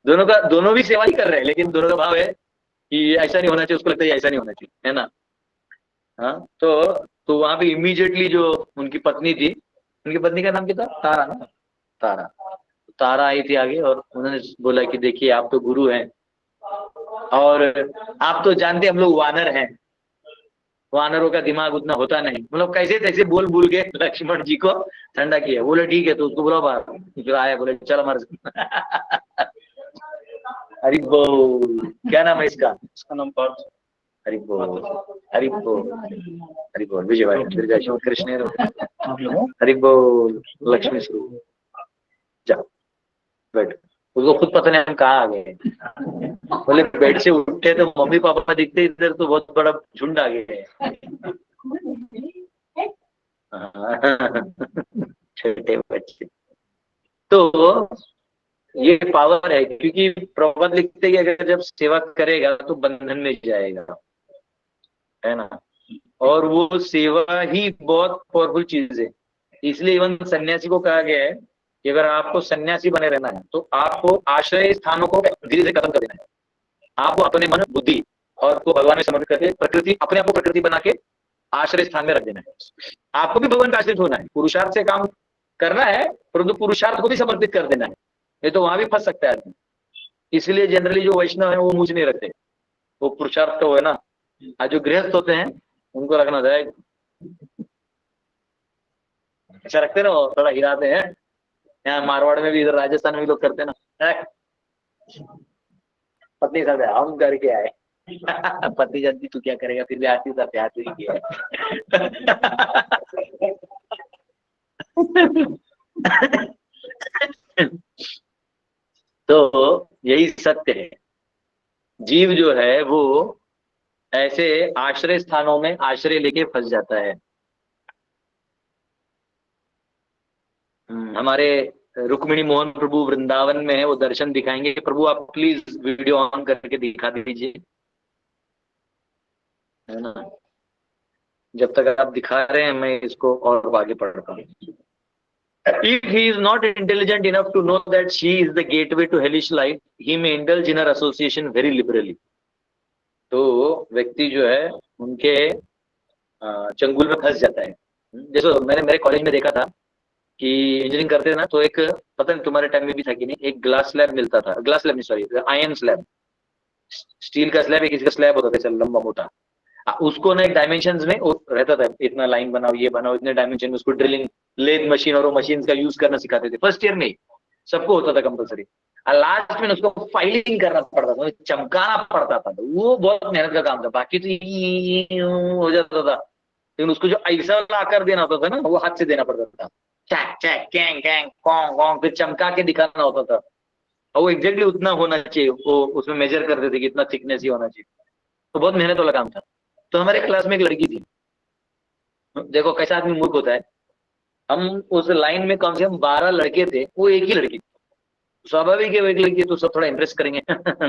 दोनों भी सेवा ही कर रहे हैं, लेकिन दोनों का भाव है कि ऐसा नहीं होना चाहिए, उसको लगता है ऐसा नहीं होना चाहिए, है ना। हाँ तो वहां पे इमीडिएटली जो उनकी पत्नी थी, उनकी पत्नी का नाम क्या था, तारा ना, तारा आई थी आगे और उन्होंने बोला कि देखिए आप तो गुरु हैं और आप तो जानते हम लोग वानर हैं, वानरों का दिमाग उतना होता नहीं, मतलब कैसे तैसे बोल के लक्ष्मण जी को ठंडा किया। बोले ठीक है तो उसको बुलाओ बाहर, फिर आया बोले चल हमारे हरि बोल, क्या नाम है इसका नाम पार्थ, हरि बोल हरि बोल हरि बोल, विजय भाई कृष्ण हरि बोल, लक्ष्मी स्वरूप, जाओ बैठ। उसको खुद पता नहीं हम कहाँ आ गए, बोले बेड से उठे तो मम्मी पापा दिखते, इधर तो बहुत बड़ा झुंड आ गया है। छोटे बच्चे, तो ये पावर है, क्योंकि प्रबंध लिखते हैं कि अगर जब सेवा करेगा तो बंधन में जाएगा, है ना। और वो सेवा ही बहुत पावरफुल चीज है, इसलिए इवन सन्यासी को कहा गया है कि अगर आपको सन्यासी बने रहना है तो आपको आश्रय स्थानों को धीरे धीरे खत्म कर देना है। आपको अपने मन बुद्धि और को भगवान में समर्पित करके प्रकृति, अपने आप को प्रकृति बना के आश्रय स्थान में रख देना है। आपको भी भगवान का आश्रित होना है, पुरुषार्थ से काम करना है, परंतु पुरुषार्थ को भी समर्पित कर देना है, नहीं तो वहां भी फंस सकता है आदमी। इसलिए जनरली जो वैष्णव है वो मुझ नहीं रखते, वो पुरुषार्थ तो है ना। आज जो गृहस्थ होते हैं उनको रखना चाहिए, अच्छा रखते ना, थोड़ा हिलाते हैं। यहाँ मारवाड़ में भी, इधर राजस्थान में भी लोग करते ना, पत्नी साथ हम करके आए पति जानती तू क्या करेगा, फिर भी आती था प्यार ही किया तो यही सत्य है, जीव जो है वो ऐसे आश्रय स्थानों में आश्रय लेके फंस जाता है। हमारे रुक्मिणी मोहन प्रभु वृंदावन में है, वो दर्शन दिखाएंगे। प्रभु आप प्लीज वीडियो ऑन करके दिखा दीजिए, है ना। जब तक आप दिखा रहे हैं मैं इसको और आगे पढ़ता हूँ। If he is not intelligent enough to know that she is the gateway to hellish life, he may indulge in her association very liberally. तो व्यक्ति जो है उनके चंगुल में फंस जाता है। जैसे मैंने मेरे कॉलेज में देखा था कि इंजीनियरिंग करते थे ना, तो एक, पता नहीं तुम्हारे टाइम में भी था कि नहीं, एक ग्लास स्लैब मिलता था, ग्लास स्लैब नहीं सॉरी, आयन स्लैब, स्टील का स्लैब, एक किसी का स्लैब होता था, चल लंबा मोटा, उसको ना एक डायमेंशन में रहता था, इतना लाइन बनाओ, ये बनाओ, इतने डायमेंशन में, उसको ड्रिलिंग, लेथ मशीन और वो मशीन का यूज करना सिखाते थे फर्स्ट ईयर में ही, सबको होता था कंपलसरी। और लास्ट में उसको फाइलिंग करना पड़ता था, चमकाना पड़ता था, वो बहुत मेहनत का काम था, बाकी तो हो जाता था, लेकिन उसको जो ऐसा वाला आकार देना होता था ना, वो हाथ से देना पड़ता था, चैक चैक कैंग कैंग कॉन्ग कॉन्ग, फिर चमका के दिखाना होता था, और वो एग्जैक्टली उतना होना चाहिए, वो उसमें मेजर करते थे कि इतना थिकनेस ही होना चाहिए, तो बहुत मेहनत वाला काम था। तो हमारे क्लास में एक लड़की थी, देखो कैसा आदमी मूर्ख होता है, हम उस लाइन में कम से कम 12 लड़के थे, वो एक ही लड़की, स्वाभाविक है वो एक लड़की, तो सब थोड़ा इंप्रेस करेंगे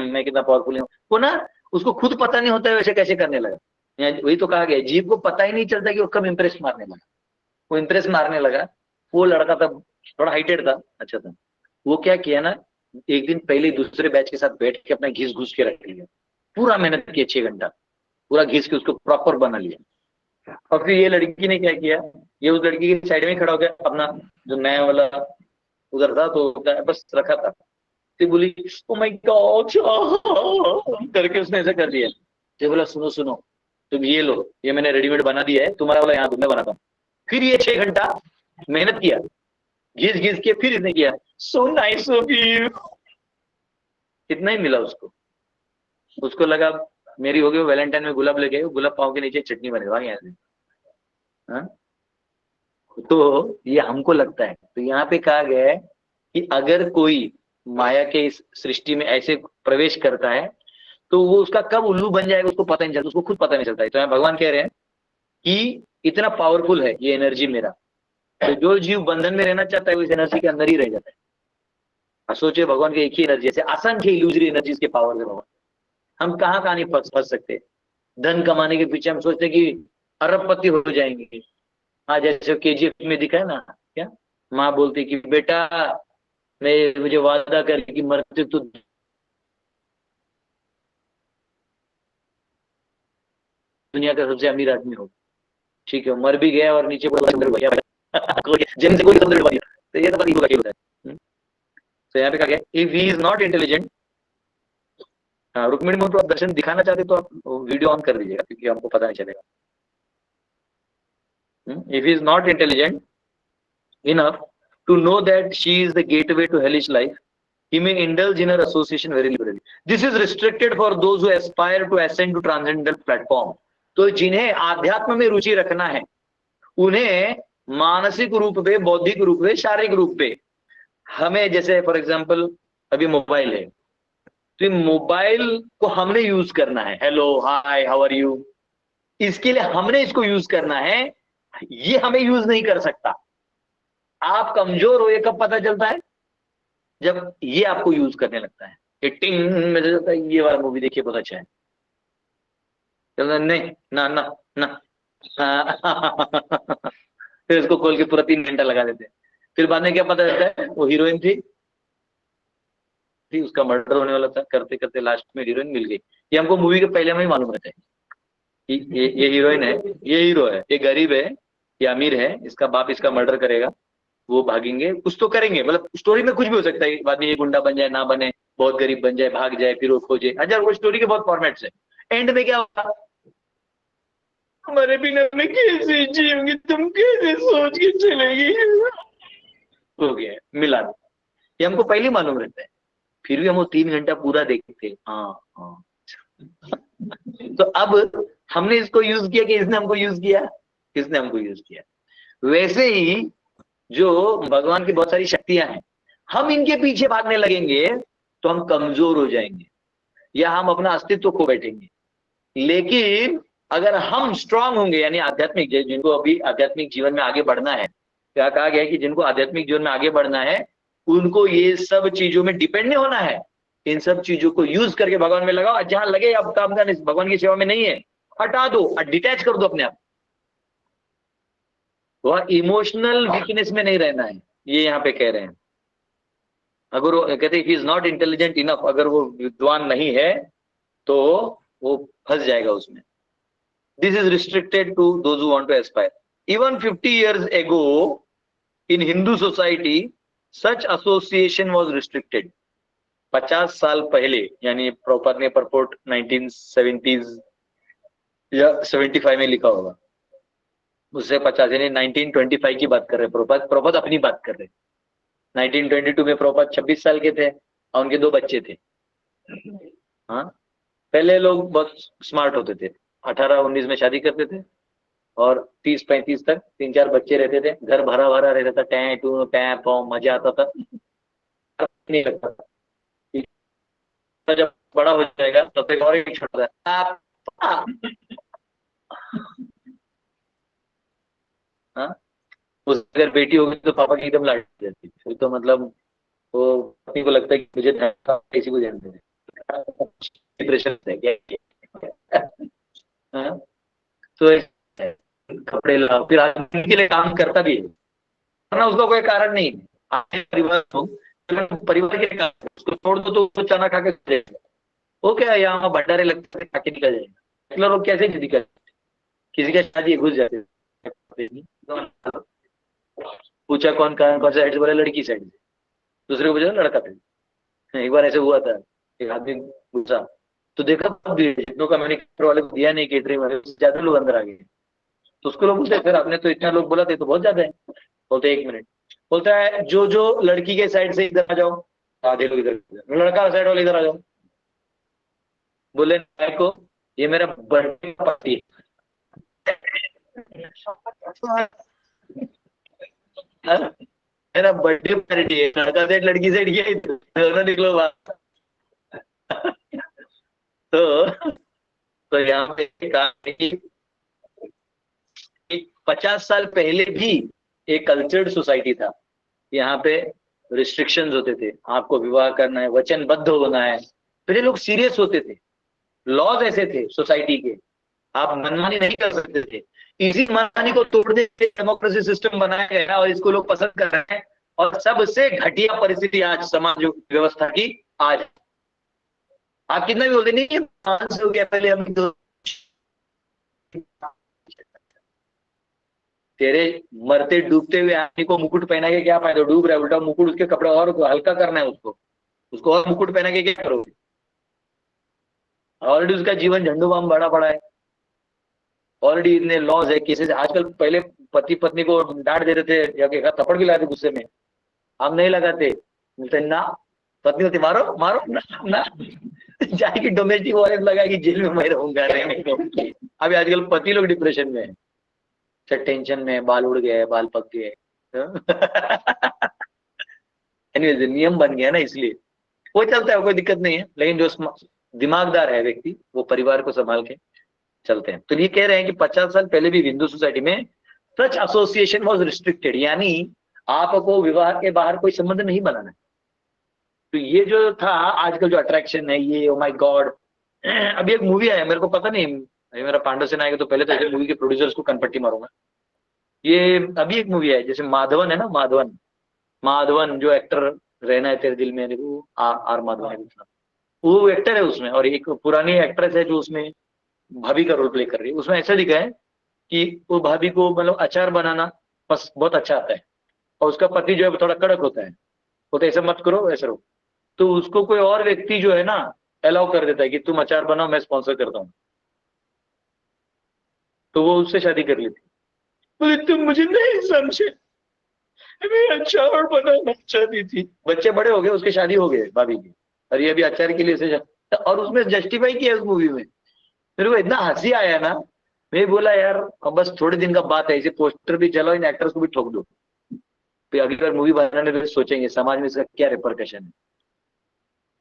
मैं कितना पावरफुल हूँ, वो ना, उसको खुद पता नहीं होता है वैसे कैसे करने लगा, वही तो कहा गया, जीव को पता ही नहीं चलता कि वो कब इंप्रेस मारने लगा, वो इंप्रेस मारने लगा। वो लड़का तब थोड़ा हाइटेड था, अच्छा था, वो क्या किया ना, एक दिन पहले दूसरे बैच के साथ बैठ के अपना घिस घुस के रख लिया, पूरा मेहनत किया 6 घंटा, पूरा घिस के उसको प्रॉपर बना लिया। और फिर ये लड़की ने क्या किया, ये उस लड़की के साइड में खड़ा हो गया, अपना जो नया वाला उधर था तो बस रखा था, फिर बोली ओ माय गॉड करके उसने ऐसा कर दिया, तो बोला सुनो सुनो, तुम ये लो, ये मैंने रेडीमेड बना दिया है, तुम्हारा वाला यहाँ मैं बनाता हूँ। फिर ये 6 घंटा मेहनत किया, घिस घिस के, फिर इसने किया, सो नाइस ऑफ यू, इतना ही मिला उसको, उसको लगा मेरी हो गई, वैलेंटाइन में गुलाब लेके, गुलाब पाव के नीचे चटनी बनेगा यहाँ से, हाँ? तो ये हमको लगता है, तो यहाँ पे कहा गया है कि अगर कोई माया के इस सृष्टि में ऐसे प्रवेश करता है, तो वो उसका कब उल्लू बन जाएगा उसको पता नहीं चलता, उसको खुद पता नहीं चलता है। तो यहाँ भगवान कह रहे हैं कि इतना पावरफुल है ये एनर्जी मेरा, तो जो जीव बंधन में रहना चाहता है वो इस एनर्जी के अंदर ही रह जाता है। सोचिए भगवान की एक ही एनर्जी, जैसे असंख्य इल्यूजरी एनर्जी के पावर है भगवान, हम कहाँ कहाँ नहीं फंस सकते। धन कमाने के पीछे हम सोचते कि अरबपति हो जाएंगे, हाँ जैसे केजीएफ में दिखा है ना, क्या माँ बोलती कि बेटा मैं मुझे वादा कर कि मरते तो दुनिया का सबसे अमीर आदमी हो, ठीक है, मर भी गया और नीचे भैया जेल से कोई समझ, तो ये तो पता ही होगा है। तो यहाँ पे क्या गया, if he is not intelligent, Rukmini Mohan तो आप दर्शन दिखाना चाहते तो आप वीडियो ऑन कर दीजिएगा, क्योंकि हमको पता नहीं चलेगा। If he is not intelligent enough to know that she is the gateway to hellish life, he may indulge in her association very liberally. This is restricted for those who aspire to ascend to transcendental platform. तो जिन्हें आध्यात्म में रुचि रखना है, उन्हें मानसिक रूप पे, बौद्धिक रूप पे, शारीरिक रूप पे, हमें जैसे फॉर एग्जांपल अभी मोबाइल है, तो मोबाइल को हमने यूज करना है, hello hi how are you, इसके लिए हमने इसको यूज करना है, ये हमें यूज नहीं कर सकता। आप कमजोर हो ये कब पता चलता है, जब ये आपको यूज करने लगता है, ये टिंग में चलता है, ये वाला मूवी देखिए बहुत अच्छा है, चलता नहीं ना ना ना फिर इसको खोल के पूरा 3 घंटा लगा देते हैं, फिर बाद में क्या पता चलता है वो हीरोइन थी, उसका मर्डर होने वाला था, करते करते लास्ट में हीरोइन मिल गई। ये हमको मूवी के पहले में ही मालूम रहता है कि ये हीरोइन है, ये हीरो है, ये गरीब है, ये अमीर है, इसका बाप इसका मर्डर करेगा, वो भागेंगे, कुछ तो करेंगे, मतलब स्टोरी में कुछ भी हो सकता है, बाद में ये गुंडा बन जाए, ना बने, बहुत गरीब बन जाए, भाग जाए, फिर वो खोजे, अच्छा वो स्टोरी के बहुत फॉर्मेट्स है। एंड में क्या होगा, हमारे बिना में कैसे जियोगी तुम, कैसे सोच के चलेगी, हो गया मिला, ये हमको पहले ही मालूम रहता है, फिर भी हम वो 3 घंटा पूरा देखते हैं। हाँ हाँ तो अब हमने इसको यूज किया कि इसने हमको यूज किया, किसने हमको यूज किया। वैसे ही जो भगवान की बहुत सारी शक्तियां हैं, हम इनके पीछे भागने लगेंगे तो हम कमजोर हो जाएंगे या हम अपना अस्तित्व खो बैठेंगे। लेकिन अगर हम स्ट्रांग होंगे, यानी आध्यात्मिक, जिनको अभी आध्यात्मिक जीवन में आगे बढ़ना है, क्या कहा गया है कि जिनको आध्यात्मिक जीवन में आगे बढ़ना है उनको ये सब चीजों में डिपेंड नहीं होना है, इन सब चीजों को यूज करके भगवान में लगाओ, जहां लगे अब काम का भगवान की सेवा में नहीं है हटा दो, डिटैच कर दो अपने आप, वह इमोशनल वीकनेस में नहीं रहना है, ये यहाँ पे कह रहे हैं। अगर वो कहते हैं इज नॉट इंटेलिजेंट इनफ, अगर वो विद्वान नहीं है तो वो फंस जाएगा उसमें। This is restricted to those who want to aspire. Even 50 years ago in Hindu society such association was restricted। 50 साल पहले, यानी प्रॉपर ने परपोर्ट 1970s या 75 में लिखा होगा, उससे 50 यानी 1925 की बात कर रहे हैं। प्रॉपर अपनी बात कर रहे हैं। 1922 में प्रॉपर 26 साल के थे और उनके 2 बच्चे थे। हाँ, पहले लोग बहुत स्मार्ट होते थे, 18-19 में शादी करते थे और 30-35 तक 3-4 बच्चे रहते थे, घर भरा भरा रहता था, टैं टू टैं पौ, मजा आता था, नहीं लगता था। जब बड़ा हो जाएगा तब तक और एक छोटा था। हाँ, उस अगर बेटी होगी तो पापा की एकदम लाड जाती, फिर तो मतलब वो पत्नी को लगता है कि मुझे किसी को जानते हैं, डिप्रेशन है क्या। हाँ, तो कपड़े लाओ, फिर आदमी के लिए काम करता भी है, वरना उसका कोई कारण नहीं है। आपके परिवार हो, परिवार के लिए काम, उसको छोड़ दो तो वो चना खा के जाएगा। वो क्या यहाँ भंडारे लगते खा के निकल जाएगा। लोग कैसे निकल, किसी का शादी घुस जाते, पूछा कौन सा साइड से, बोला लड़की साइड से, दूसरे को पूछा लड़का था। एक बार ऐसे हुआ था, एक आदमी पूछा तो देखा जितनों का मैंने वाले को दिया नहीं केटरिंग वाले, ज्यादा लोग अंदर आ गए। तो उसको लोग बोलते फिर आपने तो इतना लोग बोला थे तो बहुत ज्यादा है। बोलते 1 मिनट, बोलता है जो जो लड़की के साइड से इधर आ जाओ, आधे लोग इधर, लड़का साइड वाले इधर आ जाओ। बोले को ये मेरा बर्थडे पार्टी है, मेरा बर्थडे पार्टी है, लड़का साइड लड़की साइड किया दोनों निकलो बाहर। तो यहाँ पे कहा कि 50 साल पहले भी एक कल्चर्ड सोसाइटी था। यहाँ पे रिस्ट्रिक्शंस होते थे, आपको विवाह करना है, वचनबद्ध होना है, पहले लोग सीरियस होते थे। लॉज ऐसे थे सोसाइटी के, आप मनमानी नहीं कर सकते थे। इसी मनमानी को तोड़ने के डेमोक्रेसी सिस्टम बनाया गया और इसको लोग पसंद कर रहे हैं। और सबसे घटिया परिस्थिति आज समाज व्यवस्था की आज, आप कितना भी बोलते नहीं हो गया पहले हम तो, तेरे मरते डूबते हुए आदमी को मुकुट पहना के क्या फायदा, डूब रहा है उल्टा मुकुट, उसके कपड़े और हल्का करना है, उसको और मुकुट पहना के क्या करोगे। ऑलरेडी उसका जीवन झंडू बाम बड़ा पड़ा है, ऑलरेडी इतने लॉज है केसेस। आजकल पहले पति पत्नी को डांट देते थे या थप्पड़ भी लगाते गुस्से में, हम नहीं लगाते, बोलते ना, पत्नी होती मारो मारो ना जाएगी डोमेस्टिक वायलेंस लगाएगी, जेल में मैं रहूंगा रहने को। अभी आजकल पति लोग डिप्रेशन में है, टेंशन में, बाल उड़ गए, बाल पक गए। एनीवेज नियम बन गया ना, इसलिए वो चलता है, कोई दिक्कत नहीं है। लेकिन जो दिमागदार है व्यक्ति वो परिवार को संभाल के चलते हैं। तो ये कह रहे हैं कि 50 साल पहले भी हिंदू सोसाइटी में सच एसोसिएशन वाज रिस्ट्रिक्टेड, यानी आपको विवाह के बाहर कोई संबंध नहीं बनाना है। तो ये जो था आजकल जो अट्रैक्शन है, ये ओ माय गॉड। अभी एक मूवी आया, मेरे को पता नहीं, अभी मेरा पांडव सेना आएगा तो पहले तो मूवी के प्रोड्यूसर्स को कनपट्टी मारूंगा। ये अभी एक मूवी है, जैसे माधवन है ना, माधवन जो एक्टर रहना है तेरे दिल में, वो आर माधवन है, वो एक्टर है उसमें। और एक पुरानी एक्ट्रेस है जो उसमें भाभी का रोल प्ले कर रही है। उसमें ऐसा लिखा है कि वो भाभी को मतलब अचार बनाना बस बहुत अच्छा आता है, और उसका पति जो है थोड़ा कड़क होता है, बोलते ऐसा मत करो ऐसा रहो। तो उसको कोई और व्यक्ति जो है ना अलाउ कर देता है कि तुम अचार बनाओ, मैं स्पॉन्सर करता हूँ। तो वो उससे शादी कर लेती। बोले तुम मुझे नहीं समझे, मैं अचार बनाना चाहती थी। बच्चे बड़े हो गए, उसकी शादी हो गई भाभी की, और ये अभी अचार के लिए और उसमें जस्टिफाई किया उस मूवी में। मेरे को इतना हंसी आया ना, मैं बोला यार अब बस थोड़े दिन का बात है, इसे पोस्टर भी चलाओ, इन एक्टर्स को भी ठोक दो, फिर अगली बार मूवी बनाने में सोचेंगे समाज में इसका क्या रिपरकशन है।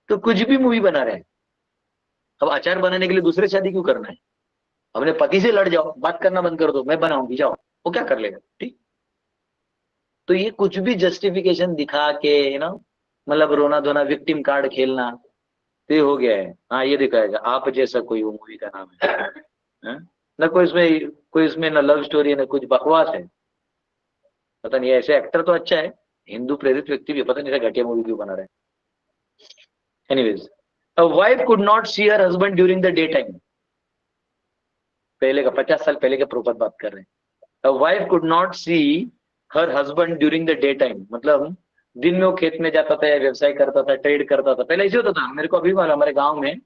तो कुछ भी मूवी बना रहे हैं। अब अचार बनाने के लिए दूसरे शादी क्यों करना है, अपने पति से लड़ जाओ, बात करना बंद कर दो, मैं बनाऊंगी जाओ, वो क्या कर लेगा, ठीक। तो ये कुछ भी जस्टिफिकेशन दिखा के ना, मतलब रोना धोना, विक्टिम कार्ड खेलना, तो ये हो गया है। हाँ, ये दिखाएगा आप जैसा कोई, वो मूवी का नाम है। ना कोई इसमें ना लव स्टोरी है ना कुछ, बकवास है। पता नहीं, ऐसे एक्टर तो अच्छा है, हिंदू प्रेरित व्यक्ति भी, पता नहीं ऐसा घटिया मूवी क्यों बना रहे हैं। Anyways, a wife could not see her husband during the day time. पहले का 50 साल पहले के प्रॉपर बात कर रहे हैं। Wife could not see her husband during the day time, मतलब दिन में वो खेत में जाता था या व्यवसाय करता था, ट्रेड करता था। पहले ऐसे होता था, मेरे को अभी मालूम, हमारे गाँव में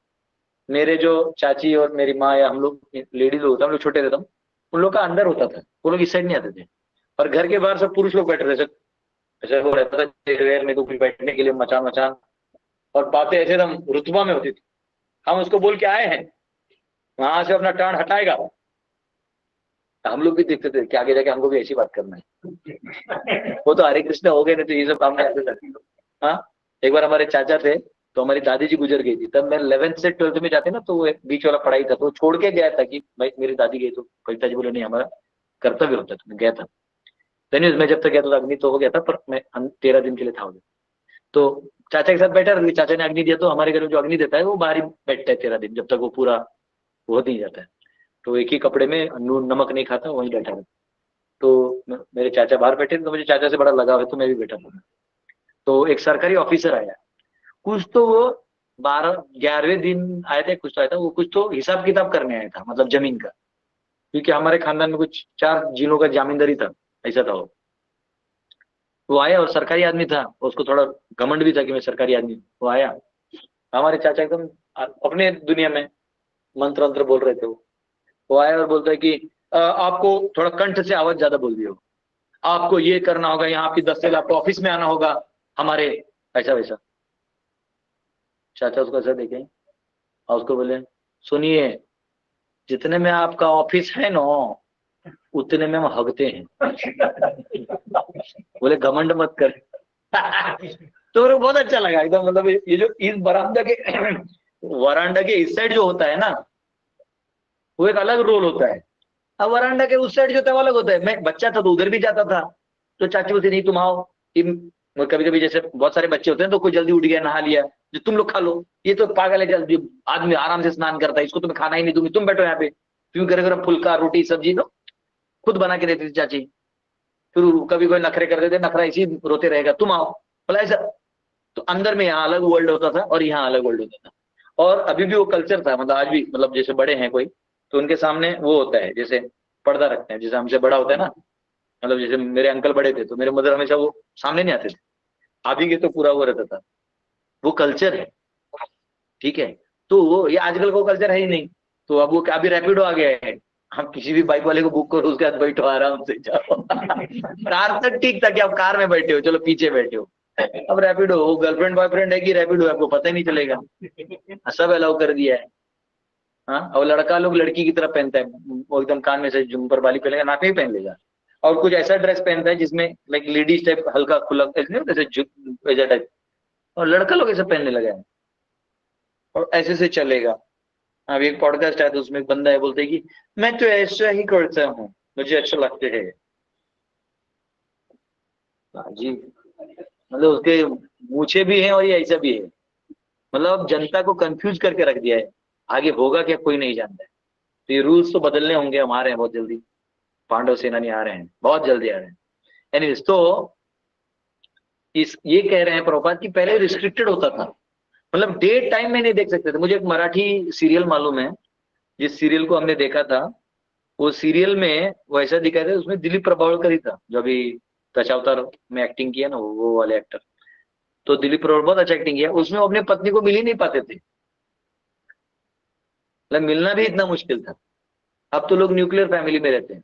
मेरे जो चाची और मेरी माँ या हम लोग लेडीज लोग होता, हम लोग छोटे थे तब, उन लोग का अंदर होता था, वो लोग इस साइड नहीं आते थे, और घर के बाहर सब पुरुष लोग बैठ रहे थे, ऐसे वो रहता था चेयर में तो बैठने के लिए मचान मचान, और बातें ऐसे एकदम रुतबा में होती थी। हम उसको बोल के आए हैं, वहां से अपना टाण हटाएगा, हम लोग भी देखते थे कि आगे जाके हमको भी ऐसी बात करना है। वो तो हरे कृष्ण हो गए, नहीं तो ये सब काम नहीं आते थे। हाँ, एक बार हमारे चाचा थे, तो हमारी दादी जी गुजर गई थी, तब मैं 11th से 12th में जाते ना, तो वो बीच वाला पढ़ाई था, तो छोड़ के गया था कि भाई मेरी दादी गई, तो पिताजी बोले नहीं हमारा कर्तव्य होता है, तो मैं गया था। नहीं, मैं जब तक गया तो अग्नि तो हो गया था, पर मैं 13 दिन के लिए था उधर। तो चाचा के साथ बैठा, चाचा ने अग्नि दिया, तो हमारे घर में जो अग्नि देता है वो बाहर ही बैठता है 13 दिन, जब तक वो पूरा हो नहीं जाता है। तो एक ही कपड़े में, नून नमक नहीं खाता, वहीं बैठा था। तो मेरे चाचा बाहर बैठे थे, तो मुझे चाचा से बड़ा लगाव है, तो मैं भी बैठा था। तो एक सरकारी ऑफिसर आया, कुछ तो वो 11वें दिन आए थे, कुछ तो आया था वो, कुछ तो हिसाब किताब करने आया था, मतलब जमीन का, क्योंकि हमारे खानदान में कुछ 4 जिलों का जमींदारी था, ऐसा था वो आया, और सरकारी आदमी था, उसको थोड़ा घमंड भी था कि मैं सरकारी आदमी। वो आया, हमारे चाचा एकदम अपने दुनिया में मंत्र मंत्र बोल रहे थे। वो आया और बोलता है कि आपको थोड़ा कंठ से आवाज ज्यादा बोल दियो, आपको ये करना होगा, यहाँ आपकी 10 से आपको ऑफिस में आना होगा हमारे, ऐसा वैसा। चाचा उसको ऐसा देखे और उसको बोले, सुनिए, जितने में आपका ऑफिस है ना, उतने में हम हगते हैं। बोले घमंड मत कर। तो मेरे को बहुत अच्छा लगा एकदम, मतलब ये जो इस वरांडा के इस साइड जो होता है ना, वो एक अलग रोल होता है। अब वरांडा के उस साइड जो होता है वो अलग होता है। मैं बच्चा था तो उधर भी जाता था, तो चाची बोलती नहीं तुम आओ, कभी कभी जैसे बहुत सारे बच्चे होते हैं, तो कोई जल्दी उठ गया, नहा लिया, जो तुम लोग खा लो, ये तो पागल है, जल्दी आदमी आराम से स्नान करता है, इसको तुम्हें खाना ही नहीं दूंगी, तुम बैठो यहाँ पे, क्यों गरम गरम फुल्का रोटी सब्जी तो खुद बना के देती थी चाची। फिर कभी कोई नखरे कर देते, नखरा इसी रोते रहेगा, तुम आओ, बोला ऐसा। तो अंदर में यहाँ अलग वर्ल्ड होता था और यहाँ अलग वर्ल्ड होता था, और अभी भी वो कल्चर था, मतलब आज भी, मतलब जैसे बड़े हैं कोई, तो उनके सामने वो होता है, जैसे पर्दा रखते हैं, जैसे हमसे बड़ा होता है ना, मतलब जैसे मेरे अंकल बड़े थे, तो मेरे मदर हमेशा वो सामने नहीं आते थे, अभी के तो पूरा वो रहता था, वो कल्चर है। ठीक है, तो वो ये आजकल को कल्चर है ही नहीं। तो अब वो क्या, अभी रैपिडो आ गया है, हम किसी भी बाइक वाले को बुक करो, उसके बाद बैठो आराम से जाओ। कार तक ठीक था कि आप कार में बैठे हो, चलो पीछे बैठे हो, अब रैपिडो, वो गर्लफ्रेंड बॉयफ्रेंड है कि रैपिडो, आपको पता ही नहीं चलेगा, सब अलाउ कर दिया है। हाँ, और लड़का लोग लड़की की तरह पहनता है, वो एकदम कान में से झुमपर वाली पहनेगा, नाक में पहन लेगा, और कुछ ऐसा ड्रेस पहनता है जिसमें लाइक लेडीज टाइप हल्का खुला ऐसे ऐसा टाइप, और लड़का लोग ऐसे पहनने लगा है, और ऐसे से चलेगा। अभी एक पॉडकास्ट आया, तो उसमें एक बंदा है, बोलते है कि मैं तो ऐसा ही करता हूँ, मुझे अच्छा लगते है। जी, मतलब उसके मूछे भी हैं और ये ऐसा भी है, मतलब जनता को कंफ्यूज करके रख दिया है, आगे होगा क्या कोई नहीं जानता है। तो ये रूल्स तो बदलने होंगे, हम आ रहे हैं बहुत जल्दी, पांडव सेनानी आ रहे हैं, बहुत जल्दी आ रहे हैं। एनीवेज, तो इस ये कह रहे हैं प्रभुपाद कि पहले रिस्ट्रिक्टेड होता था, मतलब डे टाइम में नहीं देख सकते थे। मुझे एक मराठी सीरियल मालूम है, जिस सीरियल को हमने देखा था, वो सीरियल में वो ऐसा दिखाया था, उसमें दिलीप प्रभावलकर ही था, जो अभी दशावतार में एक्टिंग किया ना, वो वाले एक्टर। तो दिलीप प्रभावलकर बहुत अच्छा एक्टिंग किया उसमें, वो अपनी पत्नी को मिल ही नहीं पाते थे, मतलब मिलना भी इतना मुश्किल था। अब तो लोग न्यूक्लियर फैमिली में रहते हैं,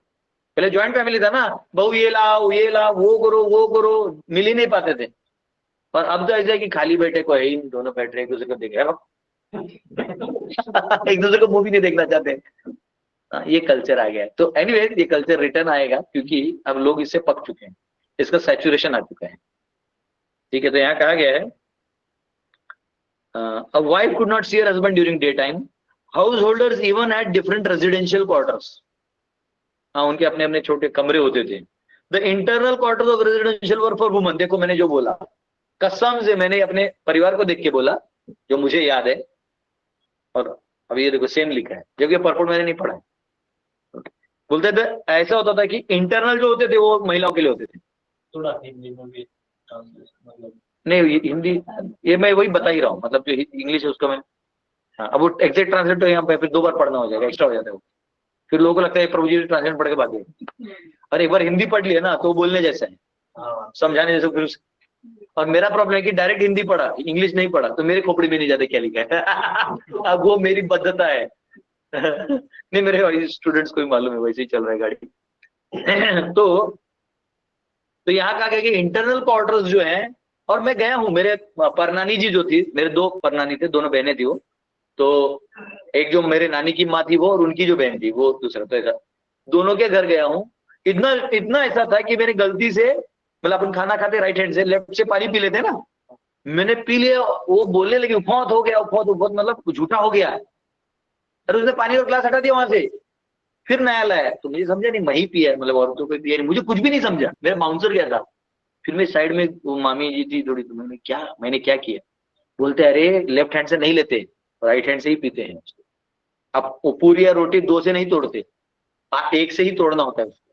पहले ज्वाइंट फैमिली था ना, बहू ये लाओ ये लाओ, वो करो, मिल ही नहीं पाते थे। और अब तो ऐसा है कि खाली बैठे को है ही नहीं, दोनों बैठ रहे एक दूसरे को देख रहे एक दूसरे को मूवी नहीं देखना चाहते। ये कल्चर आ गया है। तो एनीवे, ये कल्चर रिटर्न आएगा, क्योंकि अब लोग इससे पक चुके हैं, इसका सैचुरेशन आ चुका है। ठीक है, तो यहाँ कहा गया है, a wife could not see her husband during daytime. Householders even had different residential quarters. हाँ, उनके अपने अपने छोटे कमरे होते थे। The internal quarters of residential were for women. देखो मैंने जो बोला, कसम से मैंने अपने परिवार को देख के बोला, जो मुझे याद है, और अभी ये देखो सेम लिखा है, जबकि पर्पट मैंने नहीं पढ़ा है। बोलते थे ऐसा होता था कि इंटरनल जो होते थे वो महिलाओं के लिए होते थे। थोड़ा हिंदी में भी मतलब नहीं, हिंदी ये मैं वही बता ही रहा हूँ, मतलब जो इंग्लिश है उसका मैं, हाँ, अब वो एग्जैक्ट ट्रांसलेट तो यहाँ पे फिर 2 बार पढ़ना हो जाएगा, एक्स्ट्रा हो जाता है वो। फिर लोगों को लगता है प्रभु जी ट्रांसलेट पढ़ के बात है। और एक बार हिंदी पढ़ लिया ना तो बोलने जैसा है, समझाने जैसे। फिर और मेरा प्रॉब्लम है कि डायरेक्ट हिंदी पढ़ा, इंग्लिश नहीं पढ़ा, तो मेरे खोपड़ी में नहीं जाते क्या लिखा है। अब वो मेरी बद्धता है। नहीं, मेरे स्टूडेंट्स को भी मालूम है, वैसे ही चल रहा है गाड़ी। तो यहाँ कहा गया कि इंटरनल क्वार्टर्स जो है, और मैं गया हूँ, मेरे परनानी जी जो थी, मेरे 2 परनानी थे, दोनों बहनें थी वो। तो एक जो मेरे नानी की माँ थी वो, और उनकी जो बहन थी वो दूसरा, तो ऐसा दोनों के घर गया हूँ। इतना इतना ऐसा था कि मैंने गलती से, मतलब अपन खाना खाते राइट हैंड से, लेफ्ट से पानी पी लेते ना, मैंने पी लिया। वो बोलने लगी उफौत हो गया, उफौत उफौत, मतलब झूठा हो गया। अरे उसने पानी का ग्लास हटा दिया वहां से, फिर नया लाया, तो मुझे समझा नहीं वही पिया है, मतलब औरतों को पिया नहीं, मुझे कुछ भी नहीं समझा, मेरा बाउंसर गया था। फिर मैं साइड में, वो मामी जी थी थोड़ी, तो मैंने क्या किया, बोलते अरे लेफ्ट हैंड से नहीं लेते, राइट हैंड से ही पीते हैं। अब वो पूरी या रोटी 2 से नहीं तोड़ते, 1 से ही तोड़ना होता है उसको।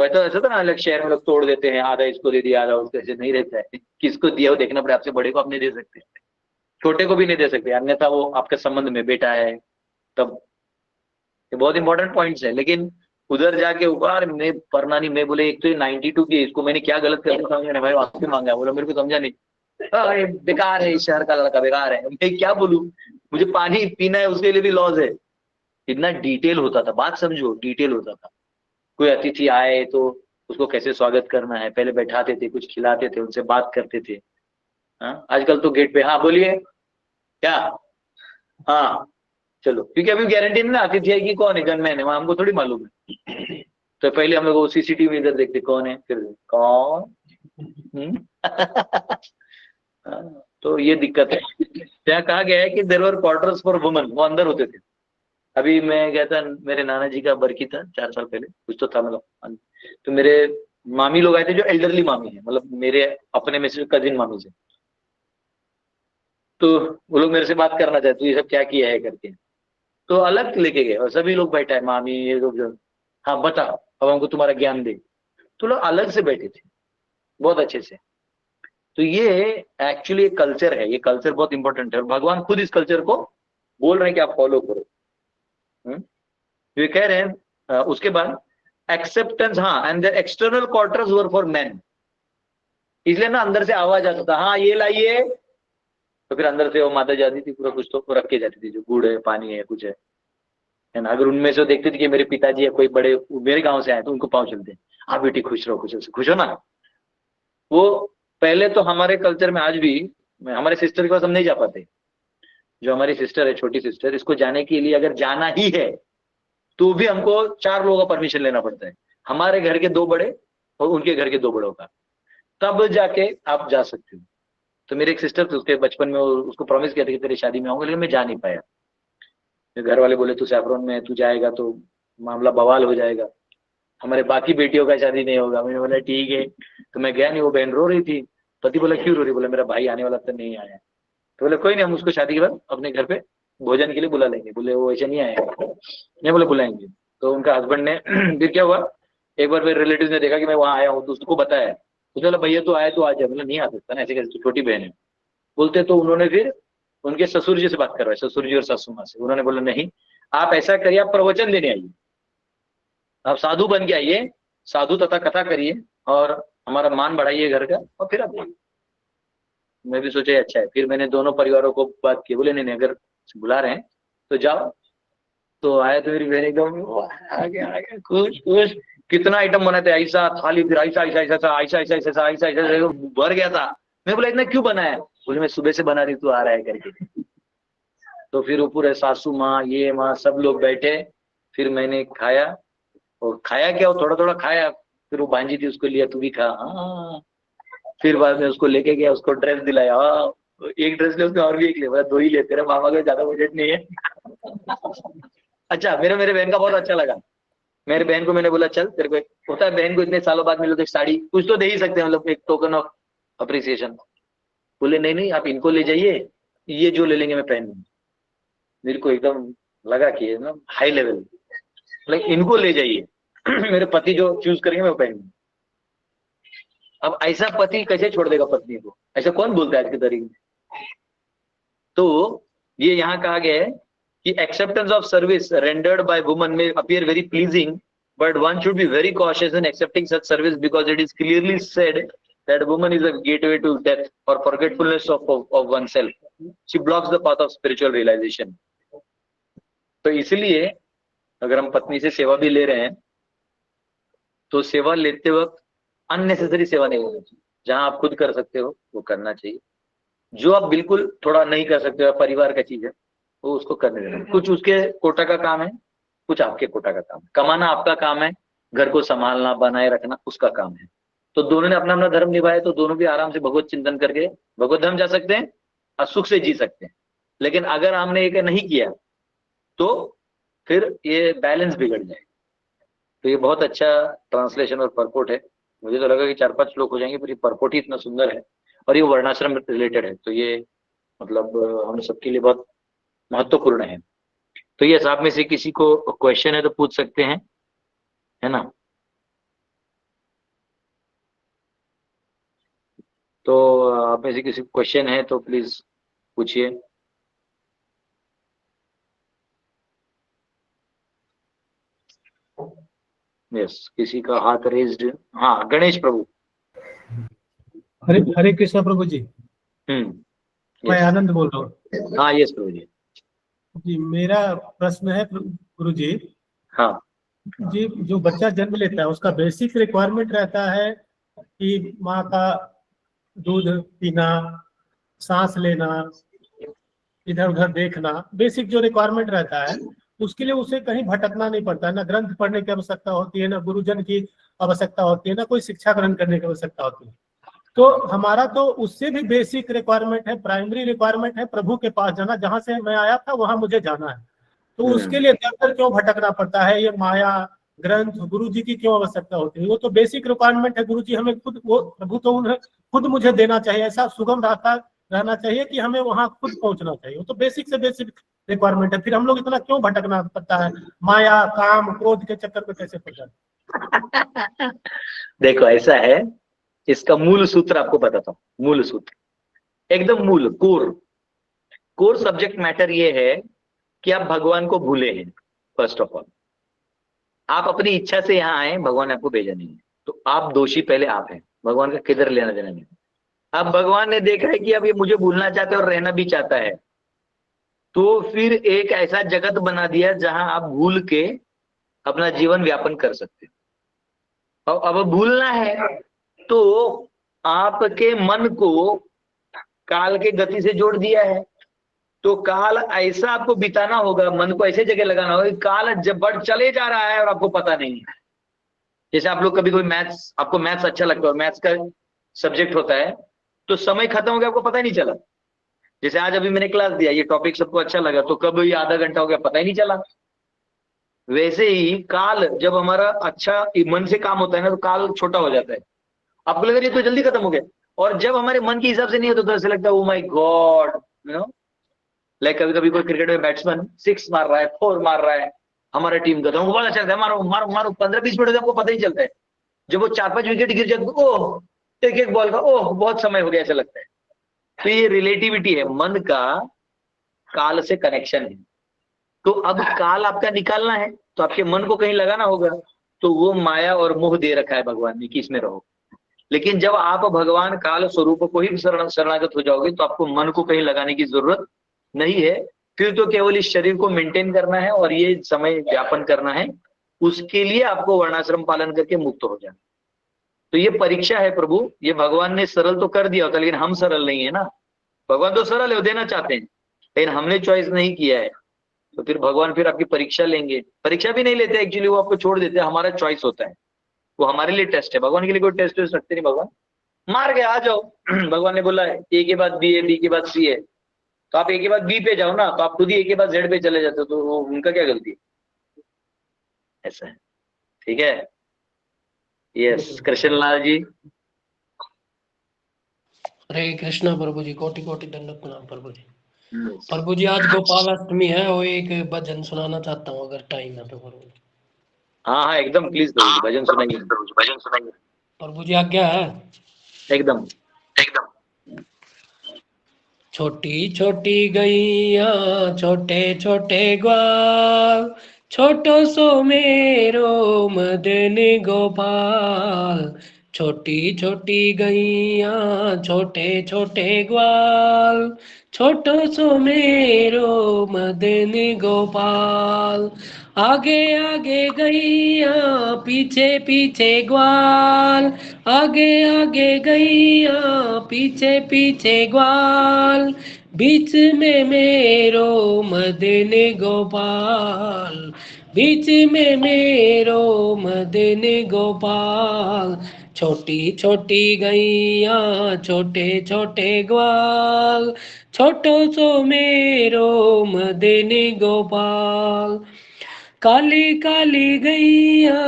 तो ऐसा था ना, अलग शहर में लोग तोड़ देते हैं, आधा इसको दे दिया आधा उसको, ऐसे नहीं रहता है। किसको दिया वो देखना पड़े, आपसे बड़े को आप नहीं दे सकते, छोटे को भी नहीं दे सकते, अन्यथा वो आपके संबंध में बेटा है तब। ये बहुत इंपॉर्टेंट पॉइंट्स है। लेकिन उधर जाके ऊपर मैं परनानी, मैं बोले एक तो ये 92 की, इसको मैंने क्या गलत कर दिया, भाई वापस मांगा, बोला मेरे को समझा नहीं, ये बेकार है, इस शहर का लड़का बेकार है, मैं क्या बोलूं, मुझे पानी पीना है, उसके लिए भी लॉस है। इतना डिटेल होता था, बात समझो, डिटेल होता था। कोई अतिथि आए तो उसको कैसे स्वागत करना है, पहले बैठाते थे, कुछ खिलाते थे, उनसे बात करते थे। हाँ, आजकल तो गेट पे, हाँ बोलिए क्या, हाँ चलो, क्योंकि अभी गारंटी नहीं ना अतिथि है कि कौन है, गनमैन है, वहां हमको थोड़ी मालूम है। तो पहले हम लोग सीसीटीवी इधर देखते कौन है, फिर कौन। तो ये दिक्कत है। यहाँ कहा गया है कि there were quarters for women, वो अंदर होते थे। अभी मैं गया था, मेरे नाना जी का बरकी था 4 साल पहले, कुछ तो था मतलब, तो मेरे मामी लोग आए थे जो एल्डरली मामी है, मतलब मेरे अपने में से कजिन मामी से। तो वो लोग मेरे से बात करना चाहते, तो ये सब क्या किया है करके, तो अलग लेके गए, और सभी लोग बैठा है, मामी ये लोग जो, हाँ बता अब हमको तुम्हारा ज्ञान दे, तो लोग अलग से बैठे थे बहुत अच्छे से। तो ये एक्चुअली एक कल्चर है, ये कल्चर बहुत इंपॉर्टेंट है, और भगवान खुद इस कल्चर को बोल रहे हैं कि आप फॉलो करो। ये कह रहे हैं उसके बाद एक्सेप्टेंस, हाँ, and the external quarters were for man, इसलिए ना अंदर से आवाज आता था, हाँ ये लाइए, तो फिर अंदर से वो माता जाती थी, पूरा कुछ तो रख के जाती थी, जो गुड़ है, पानी है, कुछ है ना। अगर उनमें से देखते थे कि मेरे पिताजी या कोई बड़े मेरे गांव से आए, तो उनको पाँव चलते, आप बेटी खुश रहो, खुश हो ना। वो पहले तो हमारे कल्चर में आज भी, हमारे सिस्टर के पास हम नहीं जा पाते, जो हमारी सिस्टर है, छोटी सिस्टर, इसको जाने के लिए अगर जाना ही है तो भी हमको 4 लोगों का परमिशन लेना पड़ता है, हमारे घर के 2 बड़े और उनके घर के 2 बड़ों का, तब जाके आप जा सकते हो। तो मेरे एक सिस्टर थे, उसके बचपन में उसको प्रॉमिस किया था कि तेरी शादी में आऊंगा, लेकिन मैं जा नहीं पाया। घर वाले बोले तू सैफरन में है, तू जाएगा तो मामला बवाल हो जाएगा, हमारे बाकी बेटियों का शादी नहीं होगा। मैंने बोला ठीक है, तो मैं गया नहीं। वो बहन रो रही थी, पति बोला क्यों रो रही, बोला मेरा भाई आने वाला तो नहीं आया। तो बोले कोई नहीं, हम उसको शादी के बाद अपने घर पे भोजन के लिए बुला लेंगे। बोले वो ऐसे नहीं आएगा, नहीं बोले बुलाएंगे। तो उनका हस्बैंड ने फिर क्या हुआ, एक बार मेरे रिलेटिव ने देखा कि मैं वहां आया हूँ, तो उसको बताया, उसने बोला भैया तो आया तो आ जाए। बोला नहीं आ सकता ना, ऐसे कैसे, तो छोटी बहन है बोलते। तो उन्होंने फिर उनके ससुर जी से बात करवाई, ससुर जी और सासू माँ से। उन्होंने बोला नहीं, आप ऐसा करिए, आप प्रवचन देने आइए, आप साधु बन के आइए, साधु तथा कथा करिए, और हमारा मान बढ़ाइए घर का, और फिर आप आइए। मैं भी सोचा अच्छा है। फिर मैंने दोनों परिवारों को बात की, बोले नहीं नहीं, अगर बुला रहे हैं तो जाओ। तो आया तो मेरी बहन एकदम आ गया खुश खुश, कितना आइटम बना था, ऐसा थाली, फिर ऐसा ऐसा ऐसा ऐसा ऐसा ऐसा ऐसा ऐसा ऐसा भर गया था। मैं बोला इतना क्यों बनाया, बोले मैं सुबह से बना रही, तू आ रहा है करके। तो फिर वो पूरे सासू माँ, ये माँ, सब लोग बैठे, फिर मैंने खाया, और खाया क्या, वो थोड़ा थोड़ा खाया। फिर वो भांजी थी, उसको लिया, तू भी खा, हाँ। फिर बाद में उसको लेके गया, उसको ड्रेस दिलाया, हाँ। एक ड्रेस ले, उसने और भी एक ले, बोला 2 ही ले, तेरे मामा का ज्यादा बजट नहीं है। अच्छा, मेरे बहन का बहुत अच्छा लगा। मेरे बहन को मैंने बोला चल, तेरे को होता है बहन को इतने सालों बाद मिलो तो एक साड़ी कुछ तो दे ही सकते हैं, मतलब एक टोकन ऑफ अप्रिसिएशन। बोले नहीं नहीं, आप इनको ले जाइए, ये जो ले लेंगे मैं पहन लूंगी। मेरे को एकदम लगा कि ये ना हाई लेवल, लाइक इनको ले जाइए। मेरे पति जो चूज करेंगे मैं पहन लूंगी। अब ऐसा पति कैसे छोड़ देगा पत्नी को, ऐसा कौन बोलता है आज के तरीके में। तो ये यहाँ कहा गया है कि acceptance of service rendered by women may appear very pleasing, but one should be very cautious in accepting such service because it is clearly said that woman is a gateway to death or forgetfulness of oneself. She blocks the path of spiritual realization. तो इसलिए अगर हम पत्नी से सेवा भी ले रहे हैं तो सेवा लेते वक्त अननेसेसरी सेवा नहीं होनी चाहिए। जहां आप खुद कर सकते हो वो करना चाहिए, जो आप बिल्कुल थोड़ा नहीं कर सकते हो, परिवार का चीज है, वो उसको करने देना। कुछ उसके कोटा का काम है, कुछ आपके कोटा का काम है। कमाना आपका काम है, घर को संभालना बनाए रखना उसका काम है। तो दोनों ने अपना अपना धर्म निभाया तो दोनों भी आराम से भगवत चिंतन करके भगवत धाम जा सकते हैं और सुख से जी सकते हैं। लेकिन अगर हमने एक नहीं किया तो फिर ये बैलेंस बिगड़ जाएगा। तो ये बहुत अच्छा ट्रांसलेशन और परपोर्ट है। मुझे तो लगा कि 4-5 श्लोक हो जाएंगे, पर ये परपोर्ट ही इतना सुंदर है और ये वर्णाश्रम रिलेटेड है, तो ये मतलब हम सबके लिए बहुत महत्वपूर्ण है। तो ये आप में से किसी को क्वेश्चन है तो पूछ सकते हैं, है ना? तो आप में से किसी को क्वेश्चन है तो प्लीज पूछिए। यस, किसी का हाथ रेज्ड? हाँ, गणेश प्रभु। हरे हरे कृष्णा प्रभु जी। मैं yes. आनंद बोल रहा हूँ। हाँ, यस प्रभु जी। जी, मेरा प्रश्न है गुरु जी। हाँ जी, जो बच्चा जन्म लेता है उसका बेसिक रिक्वायरमेंट रहता है कि माँ का दूध पीना, सांस लेना, इधर उधर देखना, बेसिक जो रिक्वायरमेंट रहता है उसके लिए उसे कहीं भटकना नहीं पड़ता है, ना ग्रंथ पढ़ने की आवश्यकता होती है, ना गुरुजन की आवश्यकता होती है, ना कोई शिक्षा ग्रहण करने की आवश्यकता होती है। तो हमारा तो उससे भी बेसिक रिक्वायरमेंट है, प्राइमरी रिक्वायरमेंट है प्रभु के पास जाना। जहां से मैं आया था वहां मुझे जाना है, तो उसके लिए दर दर क्यों भटकना पड़ता है? ये माया ग्रंथ गुरु जी की क्यों आवश्यकता होती है? वो तो बेसिक रिक्वायरमेंट है गुरु जी, हमें खुद वो प्रभु तो उन्हें खुद मुझे देना चाहिए। ऐसा सुगम रास्ता रहना चाहिए कि हमें वहां खुद पहुंचना चाहिए। वो तो बेसिक से बेसिक रिक्वायरमेंट है, फिर हम लोग इतना क्यों भटकना पड़ता है? माया काम क्रोध के चक्कर में कैसे पड़ जाते? देखो ऐसा है, इसका मूल सूत्र आपको बताता हूँ। मूल सूत्र एकदम मूल कोर सब्जेक्ट मैटर ये है कि आप भगवान को भूले हैं। फर्स्ट ऑफ ऑल, आप अपनी इच्छा से यहाँ आए, भगवान ने आपको भेजा नहीं है, तो आप दोषी पहले आप हैं। भगवान का किधर लेना देना नहीं। अब भगवान ने देखा है कि अब ये मुझे भूलना चाहता है और रहना भी चाहता है, तो फिर एक ऐसा जगत बना दिया जहां आप भूल के अपना जीवन व्यापन कर सकते हो। और अब भूलना है तो आपके मन को काल के गति से जोड़ दिया है, तो काल ऐसा आपको बिताना होगा, मन को ऐसे जगह लगाना होगा कि काल जब बढ़ चले जा रहा है और आपको पता नहीं है। जैसे आप लोग कभी कोई मैथ्स, आपको मैथ्स अच्छा लगता है, मैथ्स का सब्जेक्ट होता है, तो समय खत्म हो गया आपको पता ही नहीं चला। जैसे आज अभी मैंने क्लास दिया, ये टॉपिक सबको अच्छा लगा, तो कब ये आधा घंटा हो गया पता ही नहीं चला। वैसे ही काल जब हमारा अच्छा मन से काम होता है ना, तो काल छोटा हो जाता है। आपको लग रहा है ये तो जल्दी खत्म हो गया, और जब हमारे मन के हिसाब से नहीं होता तो ऐसा लगता है oh my God, you know. Like कभी कभी कोई क्रिकेट में बैट्समैन 6 मार रहा है, 4 मार रहा है, हमारा टीम का, तो हमको पता चलता है मारो मारो मारो, 15-20 मिनट आपको पता ही चलता है। जब वो 4-5 विकेट गिर जाते, ओह एक बॉल का, ओह बहुत समय हो गया, ऐसा लगता है। तो ये रिलेटिविटी है, मन का काल से कनेक्शन है। तो अब काल आपका निकालना है तो आपके मन को कहीं लगाना होगा, तो वो माया और मोह दे रखा है भगवान ने कि इसमें रहो। लेकिन जब आप भगवान काल स्वरूप को ही शरणागत हो जाओगे तो आपको मन को कहीं लगाने की जरूरत नहीं है। फिर तो केवल इस शरीर को मेंटेन करना है और ये समय व्यापन करना है, उसके लिए आपको वर्णाश्रम पालन करके मुक्त हो जाना। तो ये परीक्षा है प्रभु, ये भगवान ने सरल तो कर दिया होता, लेकिन हम सरल नहीं है ना। भगवान तो सरल है, वो देना चाहते हैं, लेकिन हमने चॉइस नहीं किया है, तो फिर भगवान फिर आपकी परीक्षा लेंगे। परीक्षा भी नहीं लेते एक्चुअली, वो आपको छोड़ देते हैं, हमारा चॉइस होता है, वो हमारे लिए टेस्ट है। भगवान के लिए कोई टेस्ट वेस्ट रखते नहीं, भगवान मार के आ जाओ। भगवान ने बोला है ए के बाद बी है, बी के बाद सी है, तो आप ए के बाद बी पे जाओ ना, तो आप खुद ही ए के बाद जेड पे चले जाते हो, तो वो उनका क्या गलती है? ऐसा है, ठीक है। यस, कृष्ण लाल जी। हरे कृष्णा प्रभु जी, कोटि कोटि दंडवत प्रणाम प्रभु जी। प्रभु जी आज गोपालाष्टमी है और एक भजन सुनाना चाहता हूँ अगर टाइम है तो प्रभु जी। हाँ हाँ एकदम, प्लीज भजन सुनाइए, भजन सुनाइए प्रभु जी, आज्ञा है? एकदम एकदम। छोटी छोटी गैया छोटे छोटे ग्वाल, छोटो सो मेरो मदन गोपाल। छोटी छोटी गैया छोटे छोटे ग्वाल, छोटो सो मेरो मदन गोपाल। आगे आगे गैया पीछे पीछे ग्वाल, आगे आगे गैया पीछे पीछे ग्वाल, बीच में मेरो मदन गोपाल, बीच में मेरो मदन गोपाल। छोटी छोटी गैया छोटे छोटे ग्वाल, छोटो सो मेरो मदन गोपाल। काली काली गैया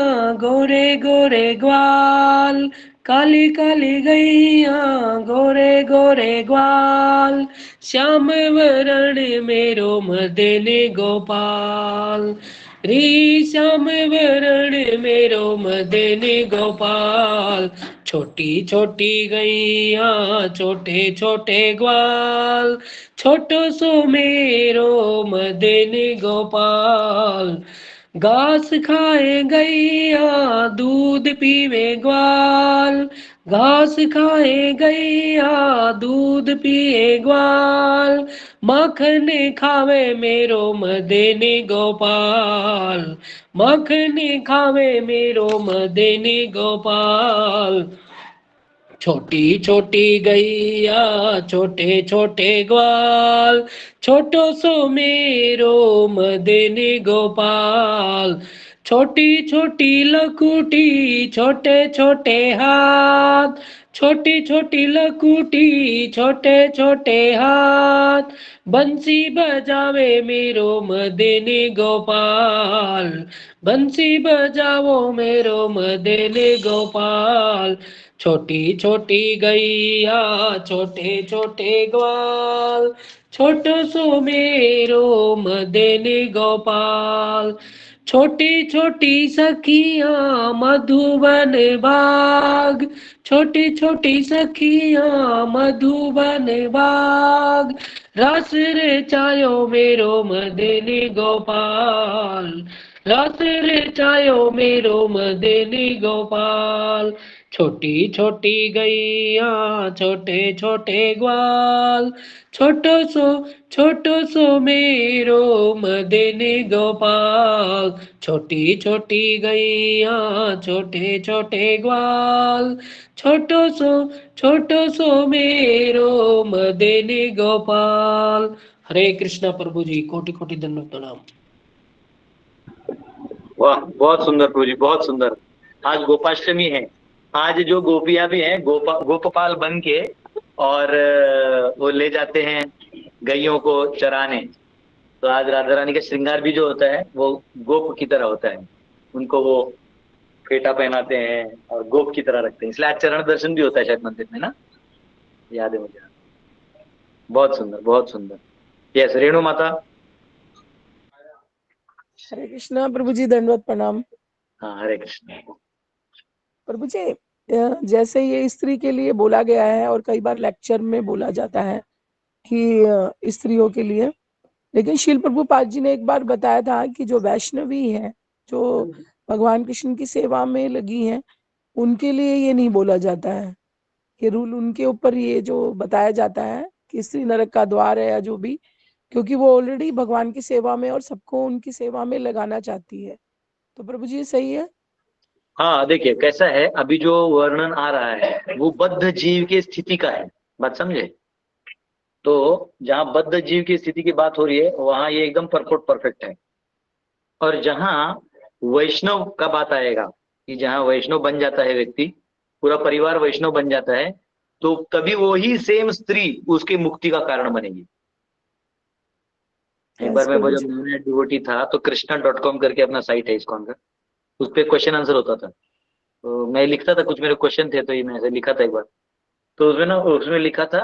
गोरे गोरे ग्वाल, काली काली गैया गोरे गोरे ग्वाल, श्याम वरण मेरो मदन गोपाल, री श्याम वरण मेरो मदन गोपाल। छोटी छोटी गैया छोटे छोटे ग्वाल, छोटो सो मेरो मदन गोपाल। घास खाए गैया दूध पीवे ग्वाल, घास खाए गैया दूध पिए ग्वाल, माखन खावे मेरो मदन गोपाल, माखन खावे मेरो मदन गोपाल। छोटी छोटी गैया छोटे छोटे ग्वाल, छोटो सो मेरो मदन गोपाल। छोटी छोटी लकुटी छोटे छोटे हाथ, छोटी छोटी लकुटी छोटे छोटे हाथ, बंसी बजावे मेरो मदन गोपाल, बंसी बजावो मेरो मदन गोपाल। छोटी छोटी गैया छोटे छोटे ग्वाल, छोटो सो मेरो मदन गोपाल। छोटी छोटी सखियां मधुबन बाग, छोटी छोटी सखियां मधुबन बाग, रस रचायो मेरो मदन गोपाल, रस रचायो मेरो मदन गोपाल। छोटी छोटी गैया छोटे छोटे ग्वाल, छोटो सो मेरो मदन गोपाल। छोटी छोटी गैया छोटे छोटे ग्वाल, छोटो सो मेरो मदन गोपाल। हरे कृष्णा प्रभु जी, कोटि कोटि दंडवत प्रणाम। वाह, बहुत सुंदर प्रभु जी, बहुत सुंदर। आज गोपाष्टमी है। आज जो गोपियां भी हैं गोपाल बन के और वो ले जाते हैं गैयों को चराने। तो आज राधा रानी का श्रृंगार भी जो होता है वो गोप की तरह होता है। उनको वो फेटा पहनाते हैं और गोप की तरह रखते हैं, इसलिए आज चरण दर्शन भी होता है शायद मंदिर में ना, याद है मुझे। बहुत सुंदर, बहुत सुंदर। यस, रेणु माता। हरे कृष्णा प्रभु जी, दंडवत प्रणाम। हाँ, हरे कृष्ण प्रभु जी, जैसे ये स्त्री के लिए बोला गया है और कई बार लेक्चर में बोला जाता है कि स्त्रियों के लिए, लेकिन शील प्रभुपाद जी ने एक बार बताया था कि जो वैष्णवी है, जो भगवान कृष्ण की सेवा में लगी हैं, उनके लिए ये नहीं बोला जाता है। ये रूल उनके ऊपर ये जो बताया जाता है कि स्त्री नरक का द्वार है या जो भी, क्योंकि वो ऑलरेडी भगवान की सेवा में और सबको उनकी सेवा में लगाना चाहती है। तो प्रभु जी, ये सही है? हाँ, देखिए कैसा है, अभी जो वर्णन आ रहा है वो बद्ध जीव की स्थिति का है, बात समझे। तो जहाँ बद्ध जीव की स्थिति की बात हो रही है वहां ये एकदम परफेक्ट है। और जहाँ वैष्णव का बात आएगा कि जहाँ वैष्णव बन जाता है व्यक्ति, पूरा परिवार वैष्णव बन जाता है, तो तभी वो ही सेम स्त्री उसकी मुक्ति का कारण बनेगी। एक बार मैं जब नया डिवोटी था तो कृष्णा.com करके अपना साइट है इस्कॉन का, उस पर क्वेश्चन आंसर होता था। तो मैं लिखता था, कुछ मेरे क्वेश्चन थे तो ये मैं ऐसे लिखा था एक बार। तो उसमें लिखा था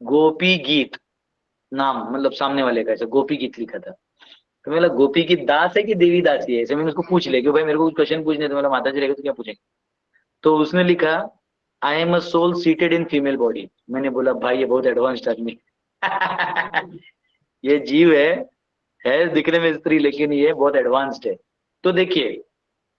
गोपी गीत नाम, मतलब सामने वाले का ऐसा गोपी गीत लिखा था। तो मैं गोपी गीत दास है कि देवी दासी है, ऐसे मैंने उसको पूछ लिया कि भाई मेरे को कुछ क्वेश्चन पूछने, तो मतलब माता जी रहेगा तो क्या पूछेंगे। तो उसने लिखा I am a soul seated in female body. मैंने बोला भाई ये बहुत एडवांस्ड आदमी। ये जीव है दिखने में स्त्री, लेकिन ये बहुत एडवांस्ड है। तो देखिए,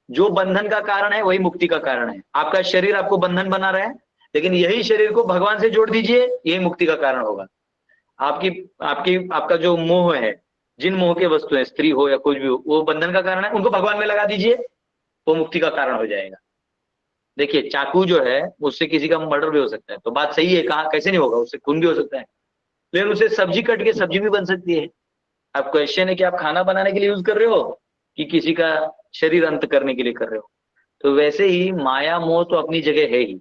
जो बंधन का कारण है वही मुक्ति का कारण है। आपका शरीर आपको बंधन बना रहा है, लेकिन यही शरीर को भगवान से जोड़ दीजिए, यही मुक्ति का कारण होगा। आपका जो मोह है, जिन मोह के वस्तु है, स्त्री हो या कुछ भी हो, वो बंधन का कारण है, उनको भगवान में लगा दीजिए, वो मुक्ति का कारण हो जाएगा। देखिए, चाकू जो है उससे किसी का मर्डर भी हो सकता है, तो बात सही है, कहा कैसे नहीं होगा, उससे खून भी हो सकता है, लेकिन उसे सब्जी कट के सब्जी भी बन सकती है। अब क्वेश्चन है कि आप खाना बनाने के लिए यूज कर रहे हो कि किसी का शरीर अंत करने के लिए कर रहे हो। तो वैसे ही माया मोह तो अपनी जगह है ही,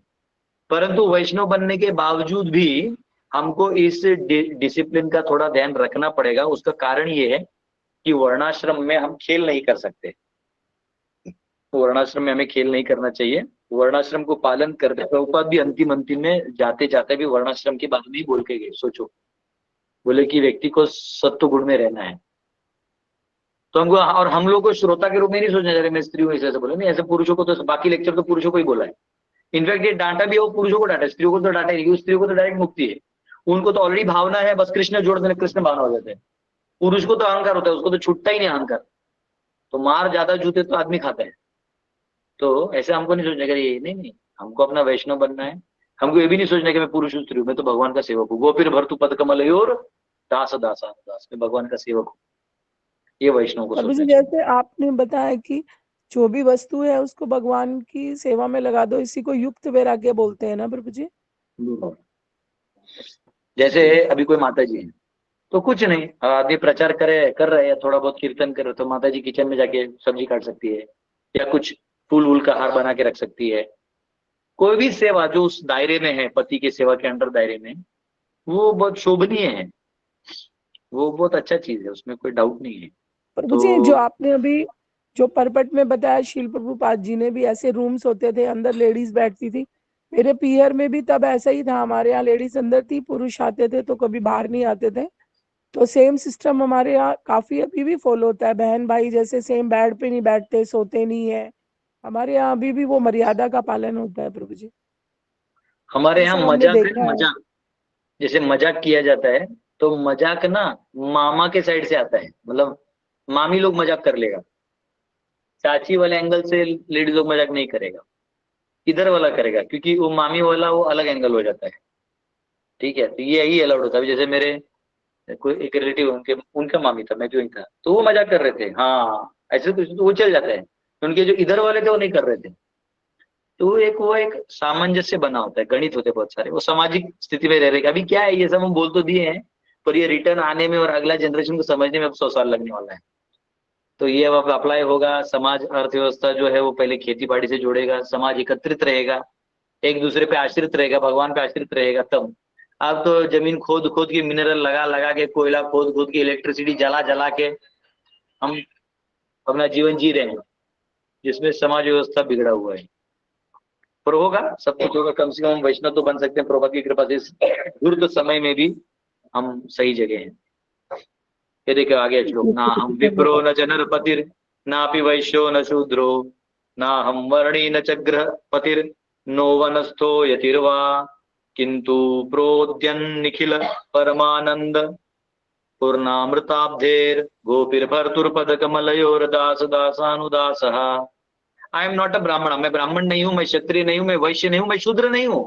परंतु वैष्णव बनने के बावजूद भी हमको इस डिसिप्लिन का थोड़ा ध्यान रखना पड़ेगा। उसका कारण ये है कि वर्णाश्रम में हम खेल नहीं कर सकते, वर्णाश्रम में हमें खेल नहीं करना चाहिए। वर्णाश्रम को पालन करते, प्रभुपाद भी अंतिम में जाते जाते भी वर्णाश्रम की बात नहीं बोल के गए। सोचो, बोले कि व्यक्ति को सत्व गुण में रहना है। तो हमको, और हम लोग को श्रोता के रूप में नहीं सोचना चाहिए मैं स्त्री हूँ ऐसे बोले, नहीं, ऐसे पुरुषों को तो बाकी लेक्चर तो पुरुषों को ही बोला है। इनफैक्ट ये डांटा भी है, वो पुरुषों को डांटा, स्त्रियों को तो डांटा नहीं, स्त्रियों को तो डायरेक्ट मुक्ति है, उनको तो ऑलरेडी भावना है, बस कृष्ण जोड़ देने, कृष्ण भावना हो जाते हैं। पुरुष को तो अहंकार होता है, उसको तो छूटता ही नहीं अहंकार, तो मार ज्यादा जूते तो आदमी खाता है। तो ऐसे हमको नहीं सोचना कि नहीं, हमको अपना वैष्णव बनना है। हमको ये भी नहीं सोचना कि मैं पुरुष हूँ, स्त्री हूँ, मैं तो भगवान का सेवक हूँ। वो फिर भरतु पद कमल और दास दास, मैं भगवान का सेवक हूँ। ये वैष्णव को सोचना। जैसे आपने बताया कि जो भी वस्तु है उसको भगवान की सेवा में लगा दो, इसी को युक्त वैराग्य बोलते हैं ना प्रभु जी। जैसे अभी कोई माता जी है, तो कुछ नहीं, आदमी प्रचार कर रहे हैं, थोड़ा बहुत कीर्तन करे, तो माता जी किचन में जाके सब्जी काट सकती है, या कुछ फूल वूल का हार बना के रख सकती है। कोई भी सेवा जो उस दायरे में है, पति के सेवा के अंडर दायरे में, वो बहुत शोभनीय है, वो बहुत अच्छा चीज है, उसमें कोई डाउट नहीं है। प्रभु जी, जो आपने अभी जो परपट में बताया, शील प्रभुपाद जी ने भी ऐसे रूम्स होते थे, अंदर लेडीज बैठती थी। मेरे पीहर में भी तब ऐसा ही था, हमारे यहाँ लेडीज अंदर थी, पुरुष आते थे तो कभी बाहर नहीं आते थे। तो सेम सिस्टम हमारे यहाँ काफी अभी भी फॉलो होता है। बहन भाई जैसे सेम बेड पे नहीं बैठते, सोते नहीं है, हमारे यहाँ अभी भी वो मर्यादा का पालन होता है प्रभु जी। हमारे यहाँ मजाक है, मजाक जैसे मजाक किया जाता है, तो मजाक ना मामा के साइड से आता है, मतलब मामी लोग मजाक कर लेगा, चाची वाले एंगल से लेडीज लोग मजाक नहीं करेगा, इधर वाला करेगा, क्योंकि वो मामी वाला वो अलग एंगल हो जाता है। ठीक है, तो ये यही अलाउड होता है। जैसे मेरे कोई एक रिलेटिव, उनका मामी था, मैं जो ही था, तो वो मजाक कर रहे थे, हाँ ऐसे कुछ, तो वो चल जाता है। उनके जो इधर वाले थे वो नहीं कर रहे थे। तो वो एक सामंजस्य बना होता है, गणित होते बहुत सारे, वो सामाजिक स्थिति में रह रहे। अभी क्या है, ये सब हम बोल तो दिए हैं, पर ये रिटर्न आने में और अगला जनरेशन को समझने में अब 100 साल लगने वाला है। तो ये अब अप्लाई होगा। समाज अर्थव्यवस्था जो है वो पहले खेती बाड़ी से जोड़ेगा, समाज एकत्रित रहेगा, एक दूसरे पे आश्रित रहेगा, भगवान पे आश्रित रहेगा, तब। अब तो जमीन खोद खोद के, मिनरल लगा लगा के, कोयला खोद खोद के, इलेक्ट्रिसिटी जला जला के हम अपना जीवन जी रहे हैं, जिसमें समाज व्यवस्था बिगड़ा हुआ है। पर होगा, सब कुछ होगा, कम से कम वैष्णव तो बन सकते हैं प्रभुपाद की कृपा से। इस दुर्ग समय में भी हम सही जगह हैं। ये देखो आगे श्लोक, ना हम विप्रो न च नरपतिर, नापि वैश्यो न शूद्रो, ना हम वर्णी न च ग्रहपतिर, नो वनस्थो यतिर्वा, किंतु प्रोद्यन निखिल परमानंद, पूर्णामृताब्धेर गोपीर्भर्तुर्पद कमलयोर दास दासानुदासः। आई एम नॉट अ ब्राह्मण, मैं ब्राह्मण नहीं हूं, मैं क्षत्रिय नहीं हूं, मैं वैश्य नहीं हूं, मैं शूद्र नहीं हूं,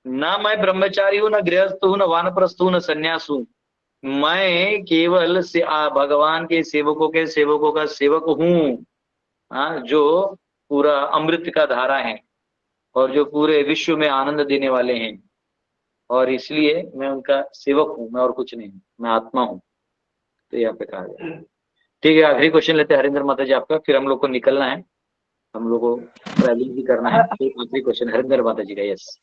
ना मैं ब्रह्मचारी हूं, ना गृहस्थ हूं, ना वानप्रस्थ हूं, ना संन्यास हूं। मैं केवल भगवान के सेवकों का सेवक हूँ, हाँ, जो पूरा अमृत का धारा है और जो पूरे विश्व में आनंद देने वाले हैं, और इसलिए मैं उनका सेवक हूँ, मैं और कुछ नहीं हूँ, मैं आत्मा हूँ। तो यहाँ पे कहा गया। ठीक है, आखिरी क्वेश्चन लेते हैं हरिंदर माता जी आपका, फिर हम लोग को निकलना है, हम लोग को ट्रैवलिंग भी करना है। आखिरी क्वेश्चन हरिंदर माता जी का। यस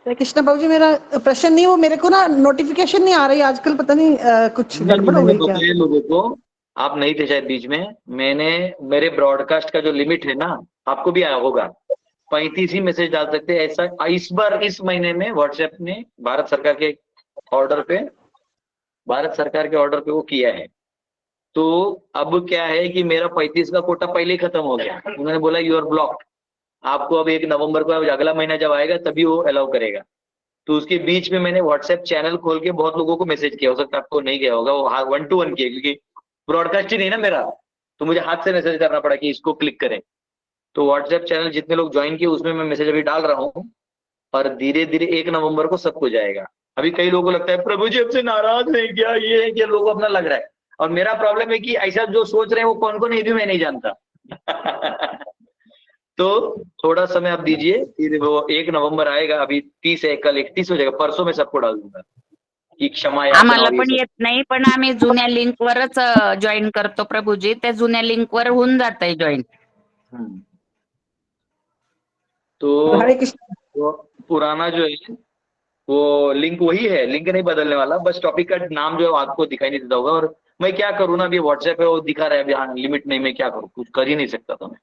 कृष्ण बाबू जी, मेरा प्रश्न नहीं, वो मेरे को ना नोटिफिकेशन नहीं आ रही आजकल, पता नहीं कुछ गड़बड़ हो गई क्या? लोगों को, आप नहीं थे शायद बीच में, मेरे ब्रॉडकास्ट का जो लिमिट है ना, आपको भी आया होगा, 35 ही मैसेज डाल सकते हैं। ऐसा इस बार इस महीने में व्हाट्सएप ने भारत सरकार के ऑर्डर पे वो किया है। तो अब क्या है कि मेरा 35 का कोटा पहले ही खत्म हो गया, उन्होंने बोला यू आर ब्लॉक्ड, आपको अब 1 नवंबर को अगला महीना जब आएगा तभी वो अलाउ करेगा। तो उसके बीच में मैंने व्हाट्सएप चैनल खोल के बहुत लोगों को मैसेज किया, हो सकता है आपको नहीं गया होगा, वो 1-to-1 किया, क्योंकि ब्रॉडकास्ट ही नहीं ना मेरा, तो मुझे हाथ से मैसेज करना पड़ा कि इसको क्लिक करें। तो व्हाट्सएप चैनल जितने लोग ज्वाइन किए उसमें मैं मैसेज अभी डाल रहा हूँ, और धीरे धीरे 1 नवंबर को सब कुछ जाएगा। अभी कई लोगों को लगता है प्रभु जी हमसे नाराज है क्या, ये है क्या, लोगों को अपना लग रहा है, और मेरा प्रॉब्लम है कि ऐसा जो सोच रहे हैं वो कौन कौन है भी मैं नहीं जानता। तो थोड़ा समय आप दीजिए, फिर वो 1 नवंबर आएगा, अभी 30 है, कल 31 हो जाएगा, परसों मैं सबको डाल दूंगा की क्षमा याचना आम्हाला और ये पण सब। येत नाही, पण आम्ही जुन्या लिंकवरच जॉईन करतो प्रभूजी, त्या जुन्या लिंकवर होऊन जातंय जॉईन. हम्म. तो हरे कृष्ण. वो पुराना जो है वो लिंक वही है, लिंक नहीं बदलने वाला, बस टॉपिक का नाम जो है आपको दिखाई नहीं देता होगा। और मैं क्या करूँ ना, अभी व्हाट्सएप है वो दिखा रहा है, अभी हाँ लिमिट नहीं, मैं क्या करूँ, कुछ कर ही नहीं सकता था मैं।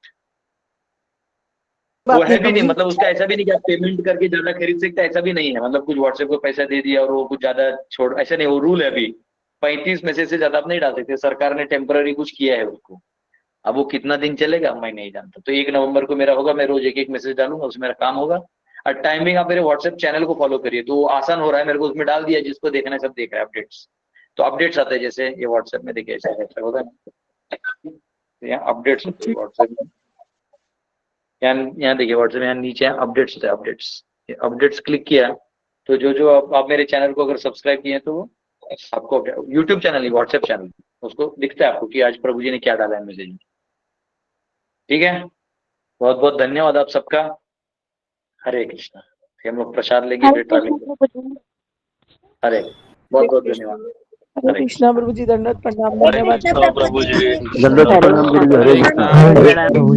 वो है भी नहीं, मतलब उसका ऐसा भी नहीं कि आप पेमेंट करके ज्यादा खरीद सकते, ऐसा भी नहीं है, मतलब कुछ व्हाट्सएप को पैसा दे दिया और वो कुछ ज्यादा छोड़, ऐसा नहीं, वो रूल है अभी 35 मैसेज से ज्यादा आप नहीं डाल सकते, सरकार ने टेम्पररी कुछ किया है उसको। अब वो कितना दिन चलेगा मैं नहीं जानता। तो 1 नवंबर को मेरा होगा, मैं रोज एक मैसेज डालूंगा, उसमें मेरा काम होगा। और टाइमिंग आप मेरे व्हाट्सएप चैनल को फॉलो करिए, तो आसान हो रहा है मेरे को, उसमें डाल दिया, जिसको देखना है सब देख रहा है अपडेट्स। तो अपडेट्स आते हैं, जैसे ये व्हाट्सएप में देखिए ऐसा होगा ना, यहाँ अपडेट्स होते हैं व्हाट्सएप में, यहाँ देखिए व्हाट्सएप यहाँ नीचे अपडेट्स होते हैं, अपडेट्स क्लिक किया तो जो आप मेरे चैनल को अगर सब्सक्राइब किए तो आपको यूट्यूब चैनल नहीं, व्हाट्सएप चैनल, उसको दिखता है आपको कि आज प्रभु जी ने क्या डाला है मैसेज। ठीक है, बहुत बहुत धन्यवाद आप सबका। हरे कृष्णा। फिर हम लोग प्रसाद लेंगे, फिर ट्रैवलिंग। हरे, बहुत बहुत धन्यवाद। हरे कृष्णा प्रभु जी, दंडवत प्रणाम, धन्यवाद प्रभु जी, दंडवत प्रणाम गुरु जी, हरे प्रभु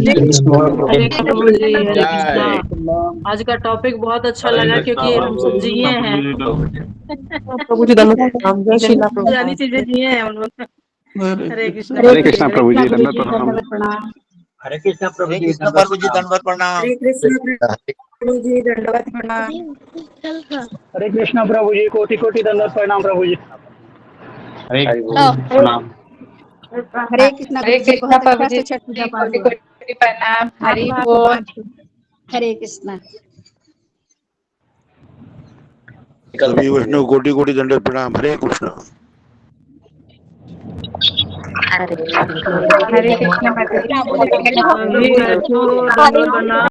जी, हरे कृष्णा। आज का टॉपिक बहुत अच्छा लगा क्योंकि हम सब जिए हैं, प्रभु जी, दंडवत प्रणाम, जय श्री राम प्रभु। पुरानी चीजें जिए हैं हम लोग। हरे कृष्णा। हरे कृष्णा प्रभु जी, दंडवत प्रणाम। हरे कृष्णा प्रभु जी, प्रभु जी, दंडवत प्रणाम। हरे कृष्णा प्रभु जी, दंडवत प्रणाम। हरे कृष्णा प्रभु जी, कोटि कोटि दंडवत प्रणाम प्रभु जी। हरे प्रणाम। हरे कृष्णा प्रभु जी, छठ पूजा पाठ प्रणाम, हरि बोल। हरे कृष्णा। सभी वैष्णव कोटि कोटि दंडवत प्रणाम। हरे कृष्णा। हरे कृष्ण।